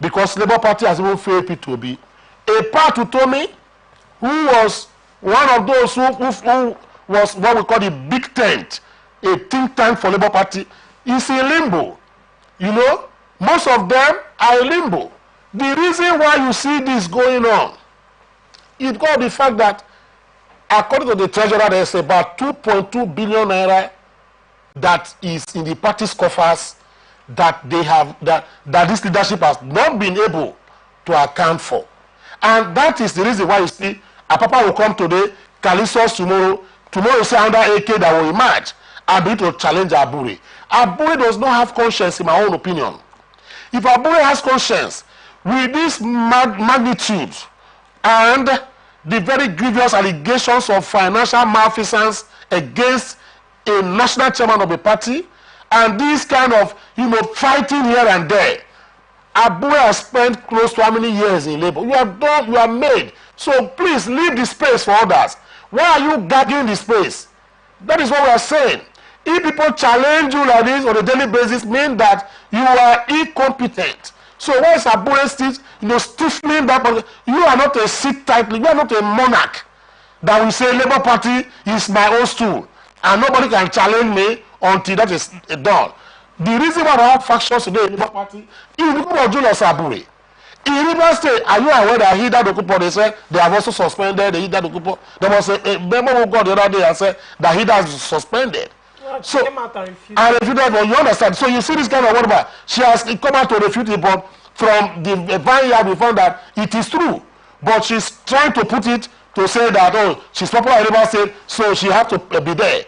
because Labour Party has even failed P2B. A part to Tommy, who was one of those who was what we call the big tent, a think tank for Labour Party, is in limbo. Most of them are in limbo. The reason why you see this going on is because of the fact that, according to the treasurer, there's about 2.2 billion naira that is in the party's coffers that this leadership has not been able to account for. And that is the reason why you see Apapa will come today, Callistus tomorrow you see another AK that will emerge and be to challenge Abure. Abure does not have conscience, in my own opinion. If Abure has conscience, With this magnitude and the very grievous allegations of financial malfeasance against a national chairman of a party, and this kind of, fighting here and there, Abu has spent close to how many years in labor? You have done, you have made. So please leave the space for others. Why are you gagging the space? That is what we are saying. If people challenge you like this on a daily basis, mean that you are incompetent. So why is Abu still, stiffening that? You are not a sit tightly. You are not a monarch that will say Labour Party is my own stool, and nobody can challenge me until that is done. The reason why I have factions today in Labour Party is because of Julius Abure. In Rivers State, are you aware that Hida Dokupo, they said they have also suspended the Hida Dokupo? There was a member who got the other day and said that Hida is suspended. Well, so, came out and refused. And refuted, but you understand. So you see this kind of whatever. She has come out to refute it, but from the vineyard we found that it is true. But she's trying to put it to say that, oh, she's popular in Rivers State, so she has to be there.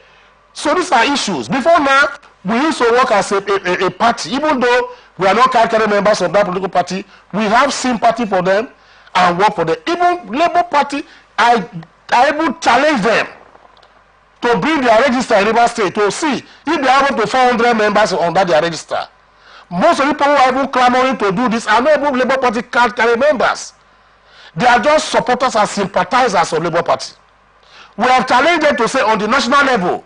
So these are issues. Before now, we used to work as a party. Even though we are not carrying members of that political party, we have sympathy for them and work for them. Even Labour Party, I even challenge them to bring their register in Rivers State to see if they are up to 400 members under their register. Most of the people who are even clamoring to do this are not even Labour Party card carrying members. They are just supporters and sympathizers of Labour Party. We have challenged them to say on the national level,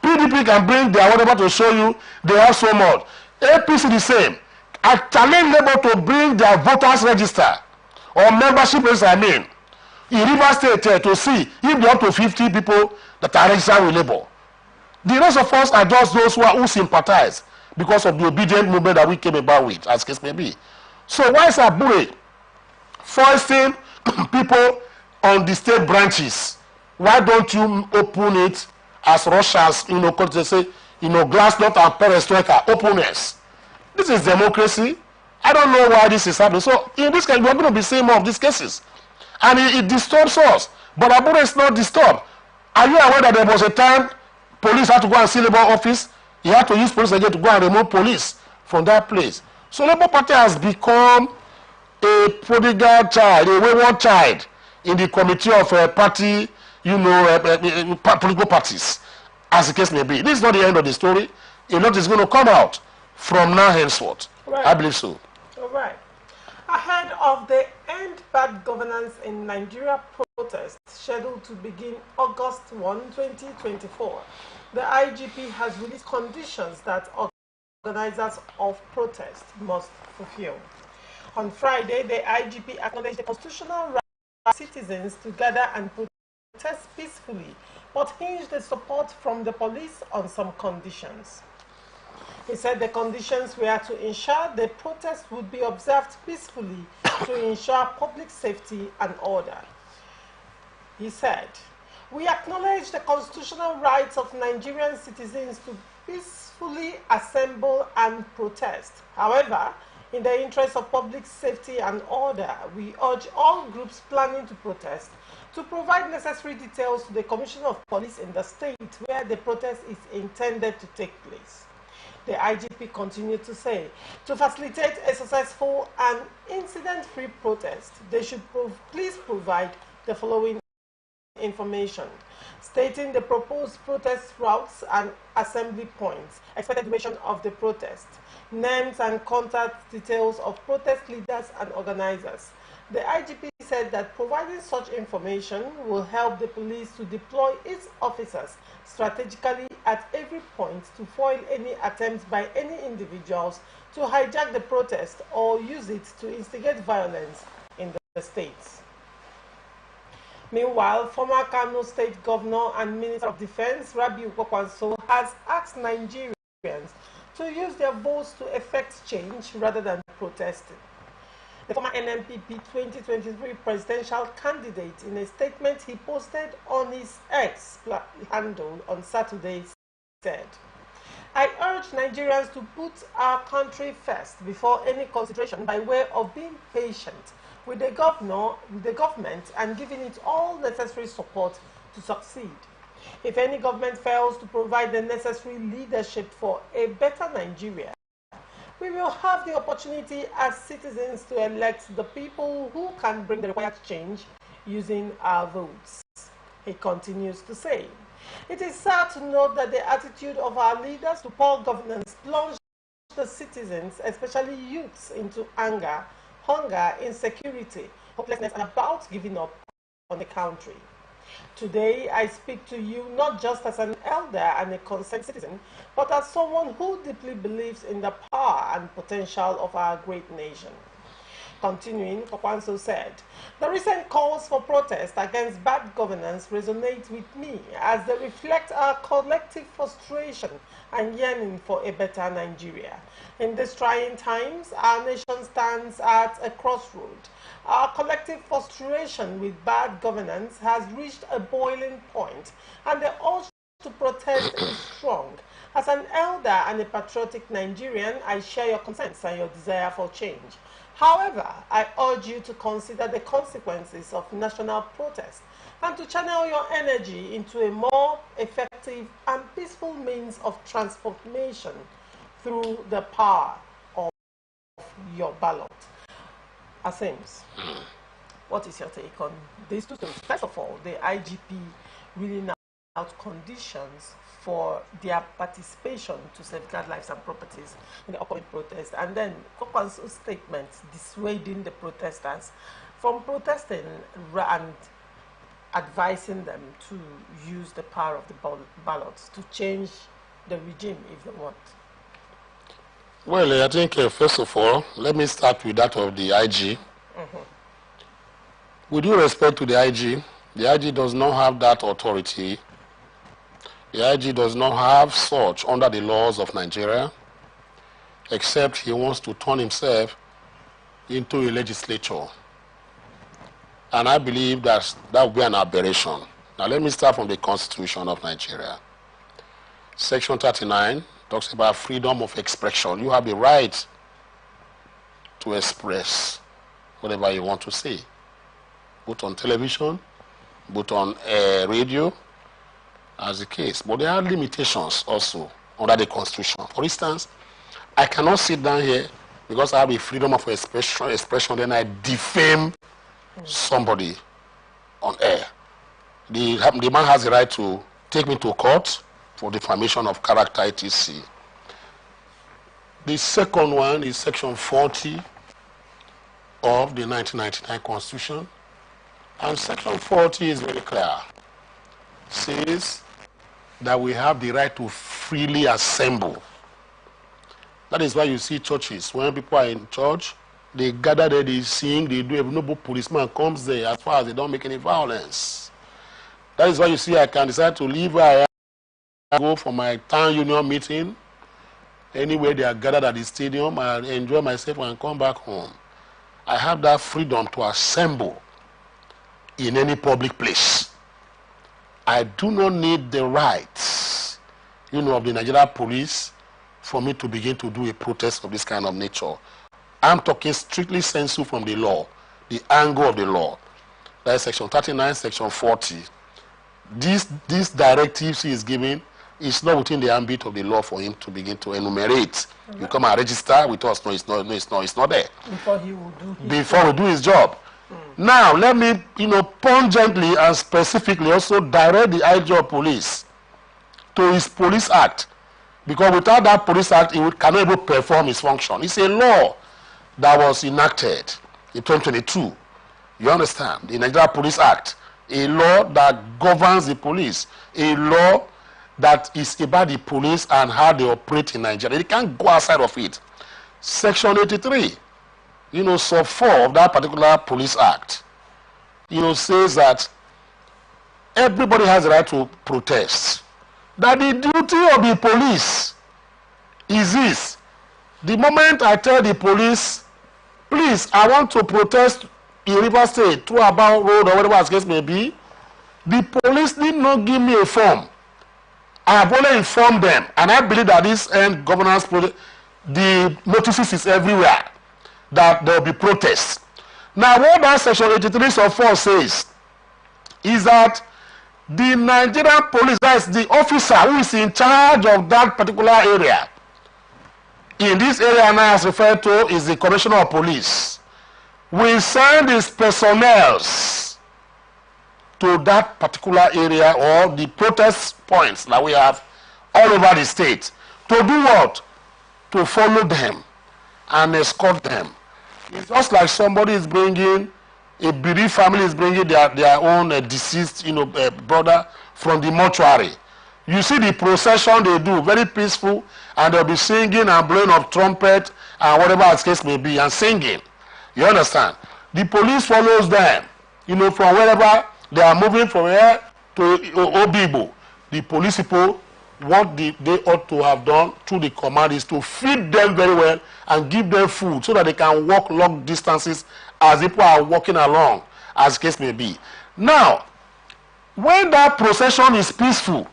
PDP can bring their whatever to show you they have so much. APC the same. I challenge Labour to bring their voters register or membership register, in Rivers State to see if they are up to 50 people that are registered with Labour. The rest of us are just those who sympathize because of the obedient movement that we came about with, as case may be. So why is Abure foisting people on the state branches? Why don't you open it as Russians, they say, glasnost and perestroika, openness? This is democracy. I don't know why this is happening. So in this case, we're going to be seeing more of these cases. And it disturbs us. But Abure is not disturbed. Are you aware that there was a time police had to go and see Labour office? He had to use police again to go and remove police from that place. So Labour Party has become a prodigal child, a wayward child in the committee of party, political parties, as the case may be. This is not the end of the story. A lot is going to come out from now henceforth. Right. I believe so. All right. Ahead of the End Bad Governance in Nigeria protest scheduled to begin August 1, 2024, the IGP has released conditions that organizers of protest must fulfill. On Friday, the IGP acknowledged the constitutional right of citizens to gather and protest peacefully, but hinged the support from the police on some conditions. He said the conditions were to ensure the protest would be observed peacefully to ensure public safety and order. He said, "We acknowledge the constitutional rights of Nigerian citizens to peacefully assemble and protest. However, in the interest of public safety and order, we urge all groups planning to protest to provide necessary details to the Commissioner of Police in the state where the protest is intended to take place." The IGP continued to say, to facilitate a successful and incident-free protest, they should please provide the following information, stating the proposed protest routes and assembly points, expected duration of the protest, names and contact details of protest leaders and organizers. The IGP said that providing such information will help the police to deploy its officers strategically at every point to foil any attempts by any individuals to hijack the protest or use it to instigate violence in the states. Meanwhile, former Kano State Governor and Minister of Defense Rabiu Kwakwanso has asked Nigerians to use their votes to effect change rather than protesting. The former NNPP 2023 presidential candidate, in a statement he posted on his X handle on Saturday, said, "I urge Nigerians to put our country first before any consideration by way of being patient with the government and giving it all necessary support to succeed. If any government fails to provide the necessary leadership for a better Nigeria, we will have the opportunity as citizens to elect the people who can bring the required change using our votes. He continues to say, it is sad to note that the attitude of our leaders to poor governance plunged the citizens, especially youths, into anger, hunger, insecurity, hopelessness, and about giving up on the country. Today, I speak to you not just as an elder and a concerned citizen, but as someone who deeply believes in the power and potential of our great nation. Continuing, Kokwanso said, the recent calls for protest against bad governance resonate with me as they reflect our collective frustration and yearning for a better Nigeria. In these trying times, our nation stands at a crossroad. Our collective frustration with bad governance has reached a boiling point, and the urge to protest is strong. As an elder and a patriotic Nigerian, I share your concerns and your desire for change. However, I urge you to consider the consequences of national protest and to channel your energy into a more effective and peaceful means of transformation through the power of your ballot. Asems, what is your take on these two things? First of all, the IGP reading out conditions for their participation to safeguard lives and properties in the upcoming protest, and then Kokwanso's statements dissuading the protesters from protesting and advising them to use the power of the ballots to change the regime if they want. Well, I think first of all, let me start with that of the IG. With due respect to the IG does not have that authority. The IG does not have such under the laws of Nigeria, except he wants to turn himself into a legislature. And I believe that would be an aberration. Now let me start from the Constitution of Nigeria. Section 39 talks about freedom of expression. You have the right to express whatever you want to say, both on television, both on radio, as the case. But there are limitations also under the Constitution. For instance, I cannot sit down here because I have a freedom of expression, then I defame somebody on air. The man has the right to take me to court for defamation of character, etc. The second one is Section 40 of the 1999 Constitution. And Section 40 is very clear. It says that we have the right to freely assemble. That is why you see churches, when people are in church, they gather there, they sing, they do, no policeman comes there as far as they don't make any violence. That is why you see I can decide to leave where I go for my town union meeting, anywhere they are gathered at the stadium, I enjoy myself and come back home. I have that freedom to assemble in any public place. I do not need the rights, of the Nigeria police for me to begin to do a protest of this kind of nature. I'm talking strictly sensu from the law, the angle of the law. That is Section 39, Section 40. These directives he is giving is not within the ambit of the law for him to begin to enumerate. You come and register with us. No, it's not there. Before we do his job. Now, let me, pungently and specifically also direct the IG of police to his police act. Because without that police act, he cannot even perform his function. It's a law that was enacted in 2022. You understand? The Nigeria Police Act. A law that governs the police. A law that is about the police and how they operate in Nigeria. They can't go outside of it. Section 83. Sub 4 of that particular police act, says that everybody has the right to protest. That the duty of the police is this. The moment I tell the police, please, I want to protest in River State, through about road or whatever the case may be, the police need not give me a form. I have only informed them, and I believe that this end governance project, the notices is everywhere, that there will be protests. Now, what that Section 83 of 4 says is that the Nigerian police, that is the officer who is in charge of that particular area, in this area now as referred to is the Commissioner of Police, will send his personnel to that particular area or the protest points that we have all over the state to do what? To follow them and escort them. It's just like somebody is bringing, a bereaved family is bringing their own deceased brother from the mortuary. You see the procession they do, very peaceful, and they'll be singing and blowing of trumpet and whatever the case may be, and singing. You understand? The police follows them, from wherever they are moving from here to Obibo. The police people, what they ought to have done through the command is to feed them very well and give them food so that they can walk long distances as people are walking along, as the case may be. Now, when that procession is peaceful,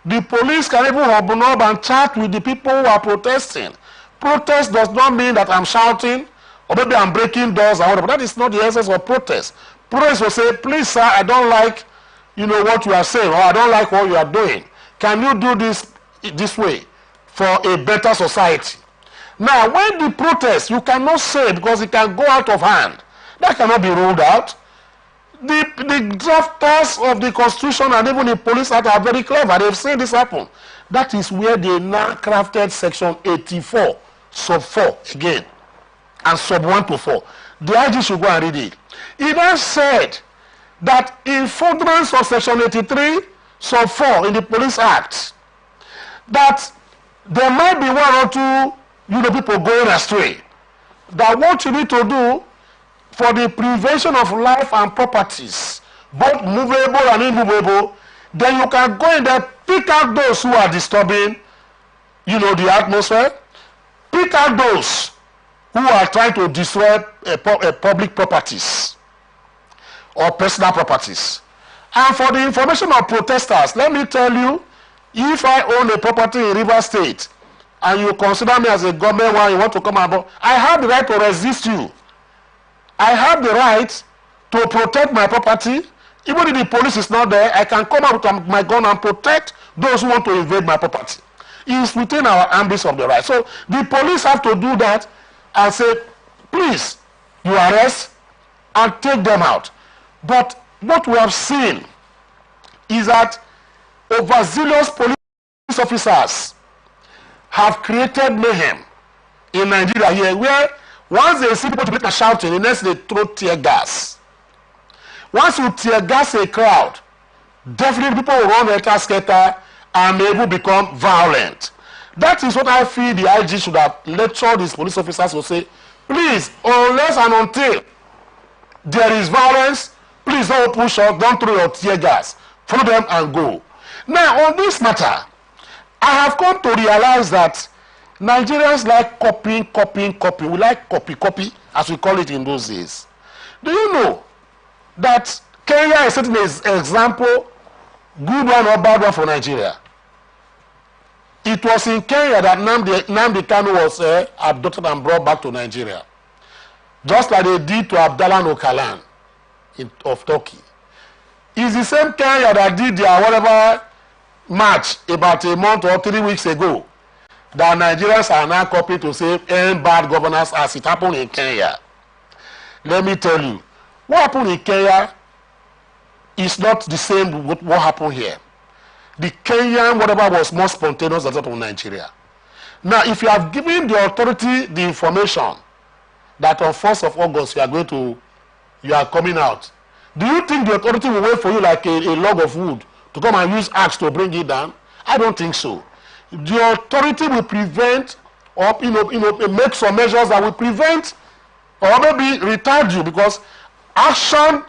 the police can even open up and chat with the people who are protesting. Protest does not mean that I'm shouting or maybe I'm breaking doors or whatever. That is not the essence of protest. Protest will say, please sir, I don't like what you are saying, or I don't like what you are doing. Can you do this way for a better society? Now, when the protest, you cannot say because it can go out of hand. That cannot be ruled out. The drafters of the Constitution and even the Police Act are very clever. They've seen this happen. That is where they now crafted Section 84, Sub 4 again, and Sub 1 to 4. The IG should go and read it. It has said that in furtherance of Section 83, Sub 4 in the Police Act, that there might be one or two people going astray. That what you need to do for the prevention of life and properties, both movable and immovable, then you can go in there, pick out those who are disturbing, the atmosphere, pick out those who are trying to destroy public properties or personal properties. And for the information of protesters, let me tell you, if I own a property in River State and you consider me as a government one, you want to come about, I have the right to resist you. I have the right to protect my property. Even if the police is not there, I can come out with my gun and protect those who want to invade my property. It's within our ambit of the right. So the police have to do that and say, please, you arrest and take them out. But what we have seen is that overzealous police officers have created mayhem in Nigeria here, where once they see people shouting, the next they throw tear gas. Once you tear gas a crowd, definitely people will run scatter and maybe become violent. That is what I feel the IG should have lectured these police officers to say, please, unless and until there is violence, please don't push out, don't throw your tear gas. Follow them and go. Now, on this matter, I have come to realize that Nigerians like copying. We like copy, as we call it in those days. Do you know that Kenya is setting an example, good one or bad one for Nigeria? It was in Kenya that Nnamdi Kanu was abducted and brought back to Nigeria. Just like they did to Abdallah Öcalan of Turkey. It's the same Kenya that did their whatever march about a month or 3 weeks ago. That Nigerians are now copying to say end bad governance as it happened in Kenya. Let me tell you, what happened in Kenya is not the same with what happened here. The Kenyan whatever was more spontaneous than that of Nigeria. Now, if you have given the authority the information that on 1st of August you are coming out, do you think the authority will wait for you like a log of wood to come and use axe to bring it down? I don't think so. The authority will prevent or make some measures that will prevent or maybe retard you, because action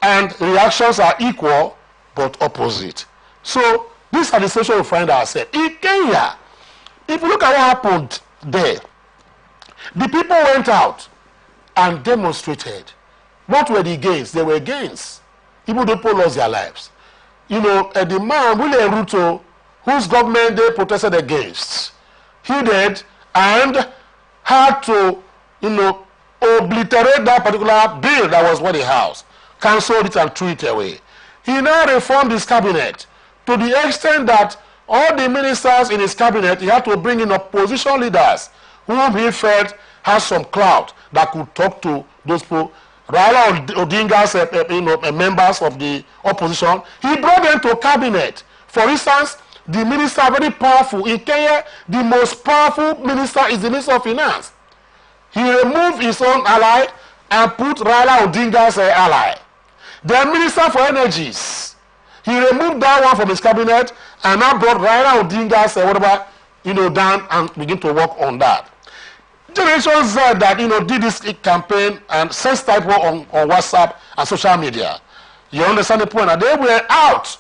and reactions are equal but opposite. So these are the situations we find ourselves. In Kenya, if you look at what happened there, the people went out and demonstrated. What were the gains? They were gains. Even though people lost their lives. The man, William Ruto, whose government they protested against, he did and had to, obliterate that particular bill that was for the House, cancelled it and threw it away. He now reformed his cabinet to the extent that all the ministers in his cabinet, he had to bring in opposition leaders whom he felt has some clout that could talk to those people. Raila Odinga's members of the opposition, he brought them to cabinet. For instance, the minister, very powerful. In Kenya, the most powerful minister is the Minister of Finance. He removed his own ally and put Raila Odinga's ally. The Minister for Energies, he removed that one from his cabinet and now brought Raila Odinga's down and begin to work on that. Generation Z that did this campaign and sent typo on WhatsApp and social media. You understand the point? And they were out.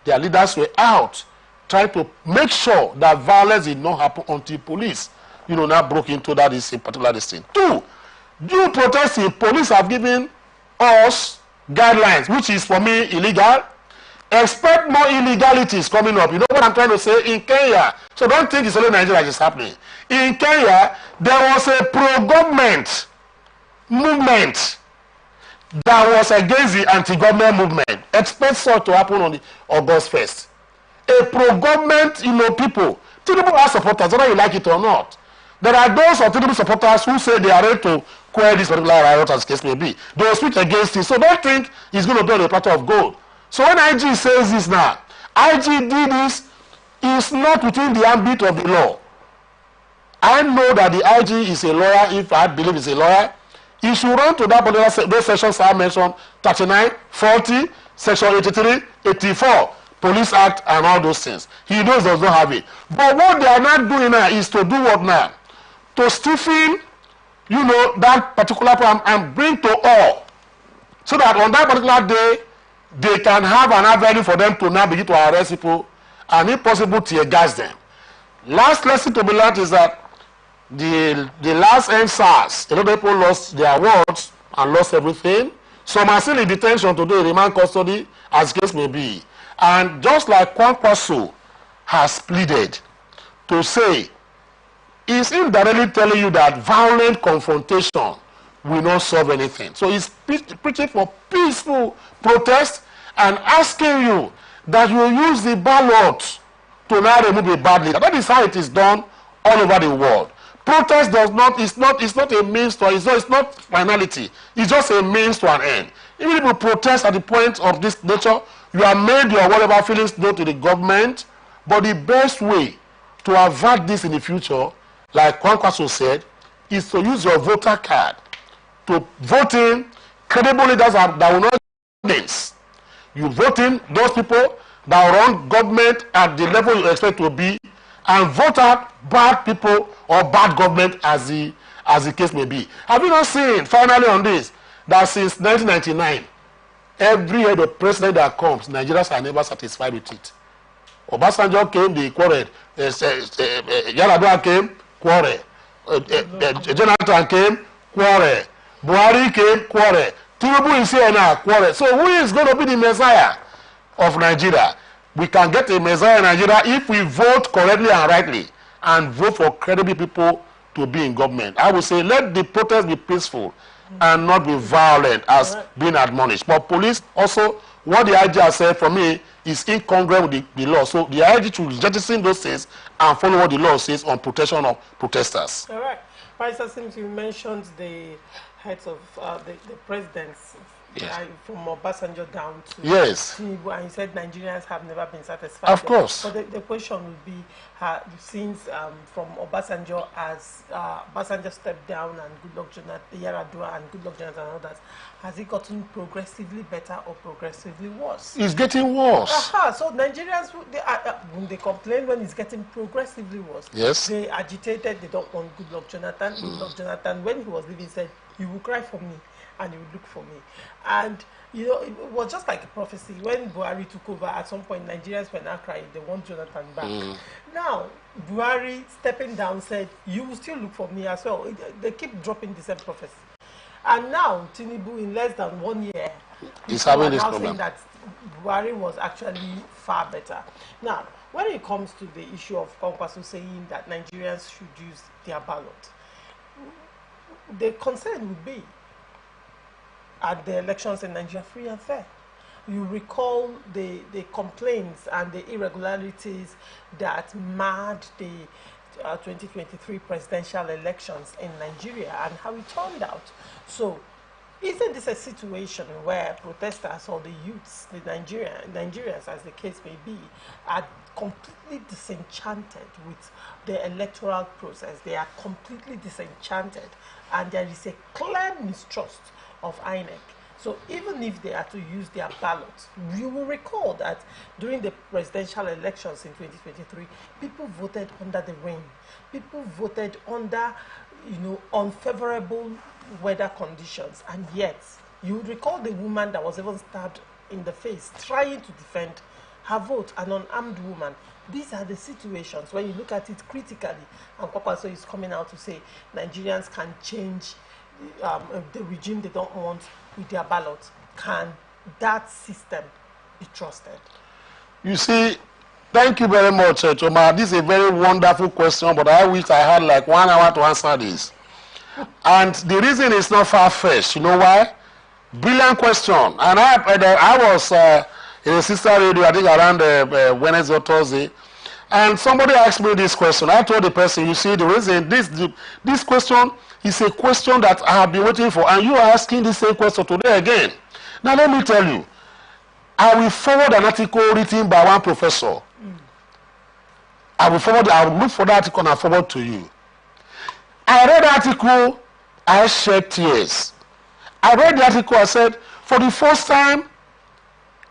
Their leaders were out trying to make sure that violence did not happen until police, now broke into that is a particular thing. 2, due protesting, police have given us guidelines, which is for me illegal. Expect more illegalities coming up. You know what I'm trying to say? In Kenya, so don't think it's only Nigeria that is happening. In Kenya, there was a pro-government movement that was against the anti-government movement. Expect such to happen on the August 1st. A pro-government, people. Tinubu are supporters, whether you like it or not. There are those of Tinubu supporters who say they are ready to quell this particular riot, as the case may be. They will speak against it. So don't think it's going to be on a platter of gold. So when IG says this now, IG did this is not within the ambit of the law. I know that the IG is a lawyer. If I believe he's a lawyer, he should run to that particular those sections I mentioned, 39, 40, section 83, 84, Police Act and all those things. He knows does not have it. But what they are not doing now is to do what now? To stiffen, that particular program and bring to all. So that on that particular day, they can have an avenue for them to now begin to arrest people and if possible tear gas them. Last lesson to be learned is that the last SARS, a lot of people lost their words and lost everything. Some are still in detention today, remand custody, as the case may be. And just like Kwankwaso has pleaded to say, is indirectly telling you that violent confrontation will not solve anything. So he's preaching for peaceful protest and asking you that you use the ballot to now remove a bad leader. That is how it is done all over the world. Protest does not, it's not a means to, it's not finality. It's just a means to an end. Even if you protest at the point of this nature, you have made your whatever feelings known to the government, but the best way to avert this in the future, like Kwankwaso said, is to use your voter card to vote in credible leaders that will not names. You vote in those people that run government at the level you expect to be, and vote out bad people or bad government as the case may be. Have you not seen, finally on this, that since 1999, every head of president that comes, Nigerians are never satisfied with it. Obasanjo came, they quarreled. Yar'Adua came, quarrel. Jonathan came, quarrel. Buhari came, quarrel. Tinubu is here now, quarrel. So who is going to be the Messiah of Nigeria? We can get a Messiah in Nigeria if we vote correctly and rightly and vote for credible people to be in government. I would say let the protest be peaceful and not be violent as being admonished. But police also, what the IG has said for me is incongruent with the law. So the IG should jettison those things and follow what the law says on protection of protesters. All right. Pastor, since you mentioned the heads of the presidents, yes, from Obasanjo down to Tinubu, and you said Nigerians have never been satisfied. Of course. But the question would be, since from Obasanjo, as Obasanjo stepped down and Goodluck Jonathan, Yar'Adua and Goodluck Jonathan and others, has it gotten progressively better or progressively worse? It's getting worse. So Nigerians, they complain when it's getting progressively worse. Yes. They agitated, they don't want Goodluck Jonathan. Goodluck Jonathan, when he was leaving, said, "You will cry for me and you will look for me." And it was just like a prophecy. When Buhari took over, at some point Nigerians were not crying, they want Jonathan back. Now Buhari stepping down said, "You will still look for me as well." They keep dropping the same prophecy. And now Tinubu, in less than 1 year, is having this problem. Saying that Buhari was actually far better. Now, when it comes to the issue of Kwankwaso saying that Nigerians should use their ballot, the concern would be, are the elections in Nigeria free and fair? You recall the complaints and the irregularities that marred the 2023 presidential elections in Nigeria and how it turned out. So, isn't this a situation where protesters or the youths, the Nigerians as the case may be, are completely disenchanted with the electoral process? They are completely disenchanted, and there is a clear mistrust of INEC. So even if they are to use their ballots, you will recall that during the presidential elections in 2023, people voted under the rain. People voted under, unfavorable weather conditions, and yet you would recall the woman that was even stabbed in the face trying to defend her vote, an unarmed woman. These are the situations when you look at it critically, and Kwankwaso is coming out to say Nigerians can change the regime they don't want with their ballots. Can that system be trusted? You see, thank you very much, Choma. This is a very wonderful question, but I wish I had like 1 hour to answer this. And the reason is not far-fetched. You know why? Brilliant question. And I was in a sister radio, I think around Wednesday or Thursday, and somebody asked me this question. I told the person, you see, the reason this question is a question that I have been waiting for, and you are asking the same question today again. Now let me tell you, I will forward an article written by one professor. I will look for that article and forward to you. I read the article, I shed tears. I read the article, I said, for the first time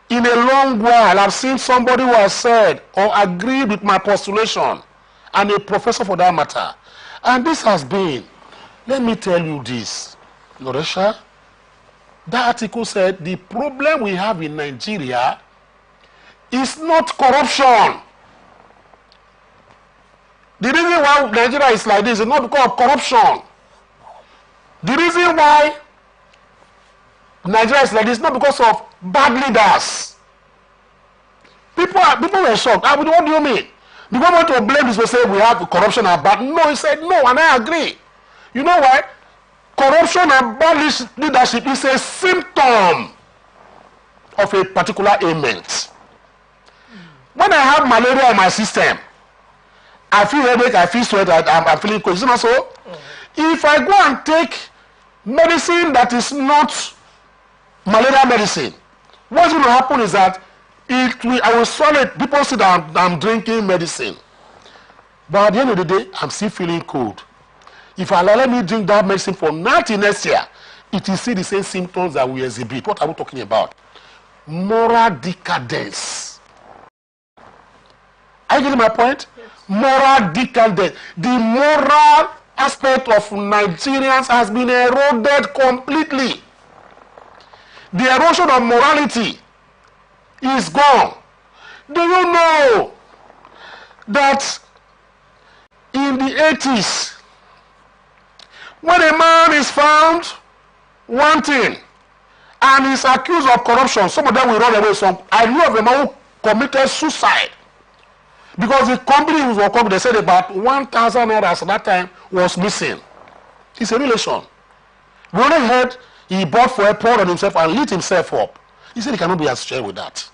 in a long while, I've seen somebody who has said or agreed with my postulation, and a professor for that matter. And this has been, let me tell you this, Loresha, that article said the problem we have in Nigeria is not corruption. The reason why Nigeria is like this is not because of corruption. The reason why Nigeria is like this is not because of bad leaders. People were shocked. What do you mean? The government to blame this will say we have corruption and bad. No, he said no, and I agree. You know why? Corruption and bad leadership is a symptom of a particular ailment. When I have malaria in my system, I feel headache, I feel sweat, I'm feeling cold. Isn't that so? If I go and take medicine that is not malaria medicine, what's going to happen is that I will swallow it. People say that I'm drinking medicine. But at the end of the day, I'm still feeling cold. If I let me drink that medicine for 90 next year, it will see the same symptoms that we exhibit. What are we talking about? Moral decadence. Are you getting my point? Yes. Moral decadence. The moral aspect of Nigerians has been eroded completely. The erosion of morality is gone. Do you know that in the 80s, when a man is found wanting and is accused of corruption, some of them will run away. I knew of a man who committed suicide because the company he was working, they said about 1,000 naira at that time was missing. It's a relation. We only heard he bought for a pour on himself and lit himself up. He said he cannot be associated with that.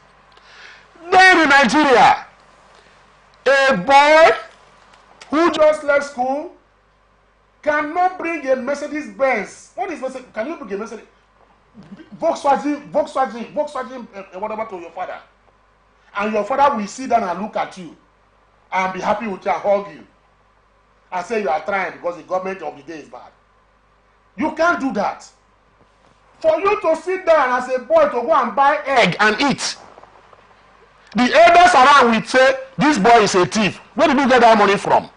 Then in Nigeria, a boy who just left school cannot bring a Mercedes Benz. What is Mercedes? Can you bring a Mercedes? Volkswagen, whatever to your father. And your father will sit down and look at you and be happy with you and hug you and say you are trying because the government of the day is bad. You can't do that. For you to sit down as a boy to go and buy egg and eat, the elders around will say, this boy is a thief. Where did you get that money from?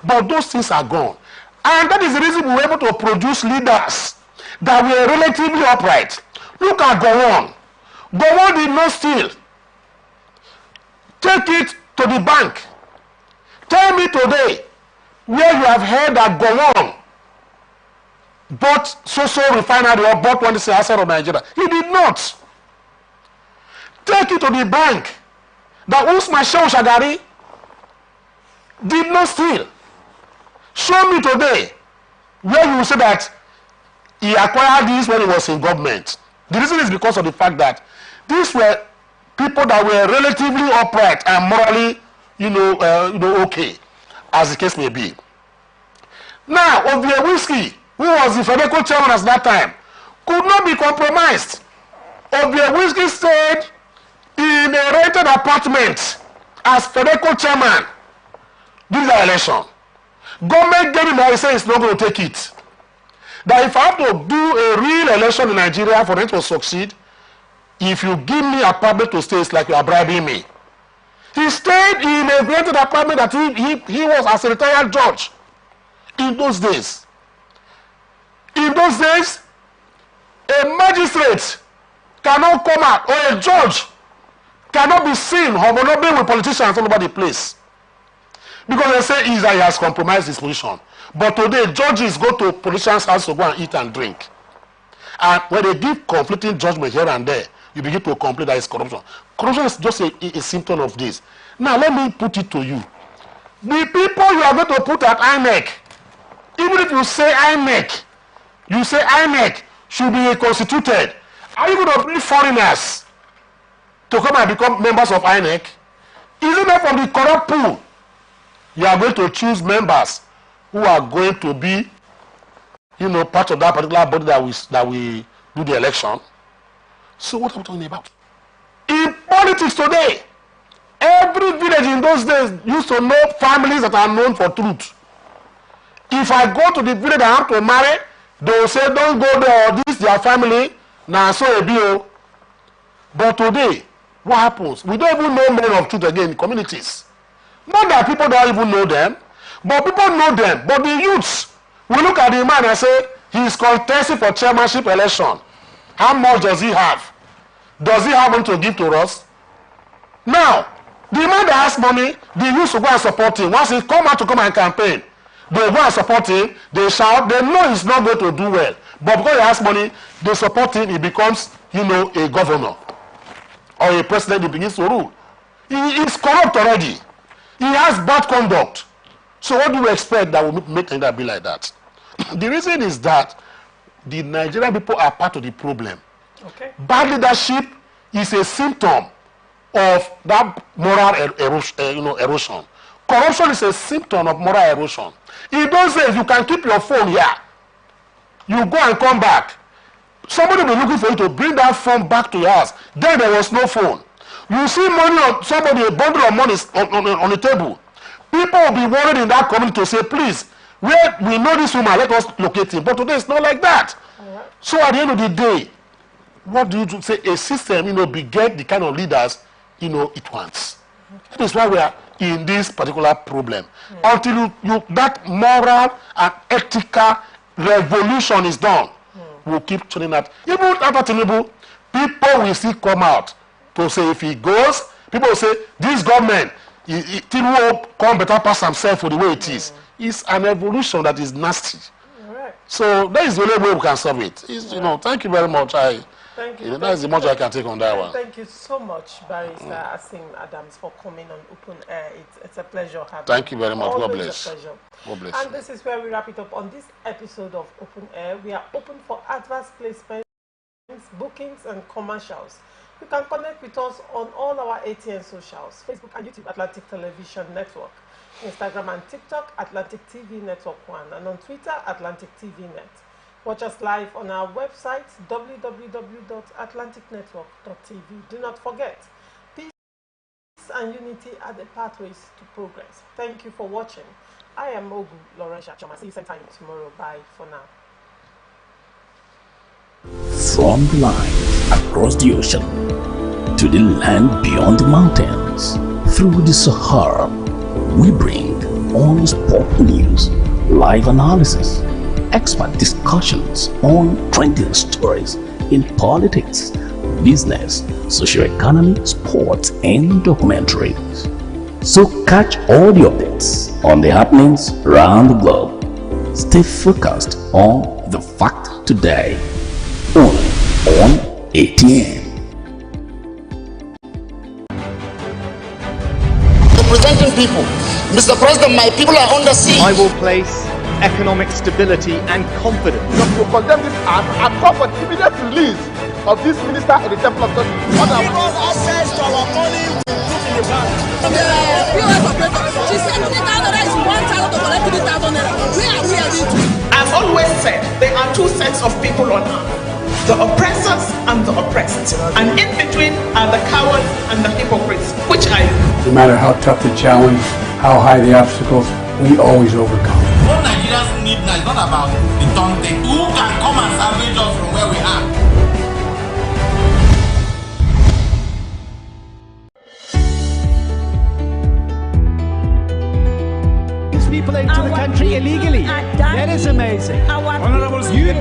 But those things are gone. And that is the reason we were able to produce leaders that were relatively upright. Look at Gowon. Gowon did not steal. Take it to the bank. Tell me today where you have heard that Gowon bought so-so refinery or bought one asset of Nigeria. He did not. Take it to the bank that Usman Shehu Shagari did not steal. Show me today where you will say that he acquired this when he was in government. The reason is because of the fact that these were people that were relatively upright and morally, okay. as the case may be. Now, Obiewuski, who was the Fedeco chairman at that time, could not be compromised. Obiewuski stayed in a rented apartment as Fedeco chairman during the election. Government gave him all, he said he's not going to take it. That if I have to do a real election in Nigeria for them to succeed, if you give me an apartment to stay, it's like you are bribing me. He stayed in a rented apartment that he was as a retired judge in those days. In those days, a magistrate cannot come out, or a judge cannot be seen honorably with politicians all over the place. Because they say he has compromised his position. But today, judges go to politicians' house to go and eat and drink. And when they give conflicting judgment here and there, you begin to complain that it's corruption. Corruption is just a symptom of this. Now, let me put it to you. The people you are going to put at INEC, even if you say INEC, you say INEC should be reconstituted. Are you going to bring foreigners to come and become members of INEC? Isn't that from the corrupt pool? You are going to choose members who are going to be, part of that particular body that we do the election. So what are we talking about? In politics today, every village in those days used to know families that are known for truth. If I go to the village I have to marry, they will say, don't go there, this is their family, now so a bill. But today, what happens? We don't even know men of truth again in communities. Not that people don't even know them, but people know them. But the youths, we look at the man and say, he is contesting for chairmanship election. How much does he have? Does he have money to give to us? Now, the man that has money, the youths will go and support him. Once he come out to come and campaign, they go and support him, they shout, they know he's not going to do well. But because he has money, they support him, he becomes, a governor. Or a president, he begins to rule. He is corrupt already. He has bad conduct. So what do you expect that will make Nigeria be like that? The reason is that the Nigerian people are part of the problem. Okay. Bad leadership is a symptom of that moral erosion. Corruption is a symptom of moral erosion. In those days, you can keep your phone here. You go and come back. Somebody will be looking for you to bring that phone back to your house. Then there was no phone. You see money on somebody, a bundle of money on the table. People will be worried in that community to say, please, we know this woman, let us locate him. But today it's not like that. Right. So at the end of the day, what do you do? Say a system, beget the kind of leaders, it wants. Okay. That is why we are in this particular problem. Until that moral and ethical revolution is done, we'll keep turning that. Even after Tinubu, people will still come out to say if he goes, people will say, this government, Tinubu will come better past himself for the way it is. It's an evolution that is nasty. Right. So that is the only way we can solve it. Thank you very much. Thank you. That's the much I can take on that one. Thank you so much, Barrister Asim Adams, for coming on Open Air. It's a pleasure having you. Thank you very much. Always God bless. A pleasure. God bless. And this is where we wrap it up on this episode of Open Air. We are open for advert placements, bookings, and commercials. You can connect with us on all our ATN socials, Facebook and YouTube, Atlantic Television Network, Instagram and TikTok, Atlantic TV Network 1, and on Twitter, Atlantic TV Net. Watch us live on our website, www.atlanticnetwork.tv. Do not forget, peace and unity are the pathways to progress. Thank you for watching. I am Ogu Laurentia Choma. See you same time tomorrow. Bye for now. From the line across the ocean to the land beyond the mountains, through the Sahara, we bring on-spot news, live analysis, expert discussions on trending stories in politics, business, socio-economy, sports, and documentaries. So catch all the updates on the happenings around the globe. Stay focused on the fact today, only on ATN. Representing people. Mr. President, my people are under siege. I will place economic stability and confidence. To condemn this act and call for the immediate release of this minister in the Temple of Justice. Give us access to our money we put in the bank. She said $3,000 is one are two sets of people on earth. The oppressors and the oppressed. And in between are the cowards and the hypocrites, which are you. No matter how tough the challenge, how high the obstacles, we always overcome. What Nigerians need now is not about the taunting. Who can come and salvage us from where we are? People into the country illegally. That is amazing. Honourable you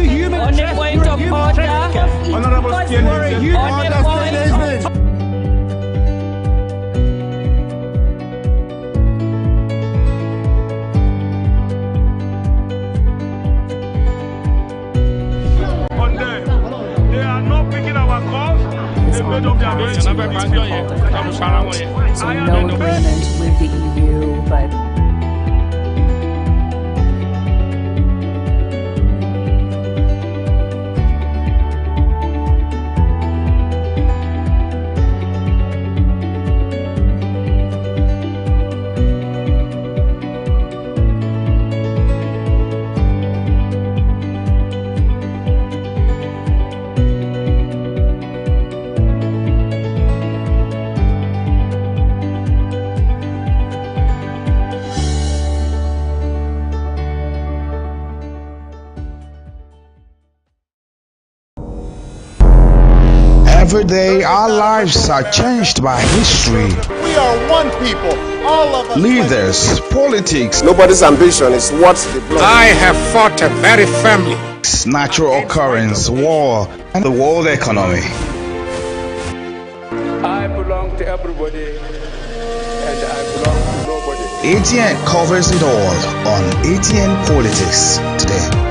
human trafficker. Honourable you understand. They are not picking our calls. They made up their minds. So no agreement with the EU, but Every day, our lives are changed by history. We are one people, all of us. Leaders, politics. Nobody's ambition is what the blood. I have fought very firmly. Natural occurrence, war, and the world economy. I belong to everybody, and I belong to nobody. ATN covers it all on ATN Politics today.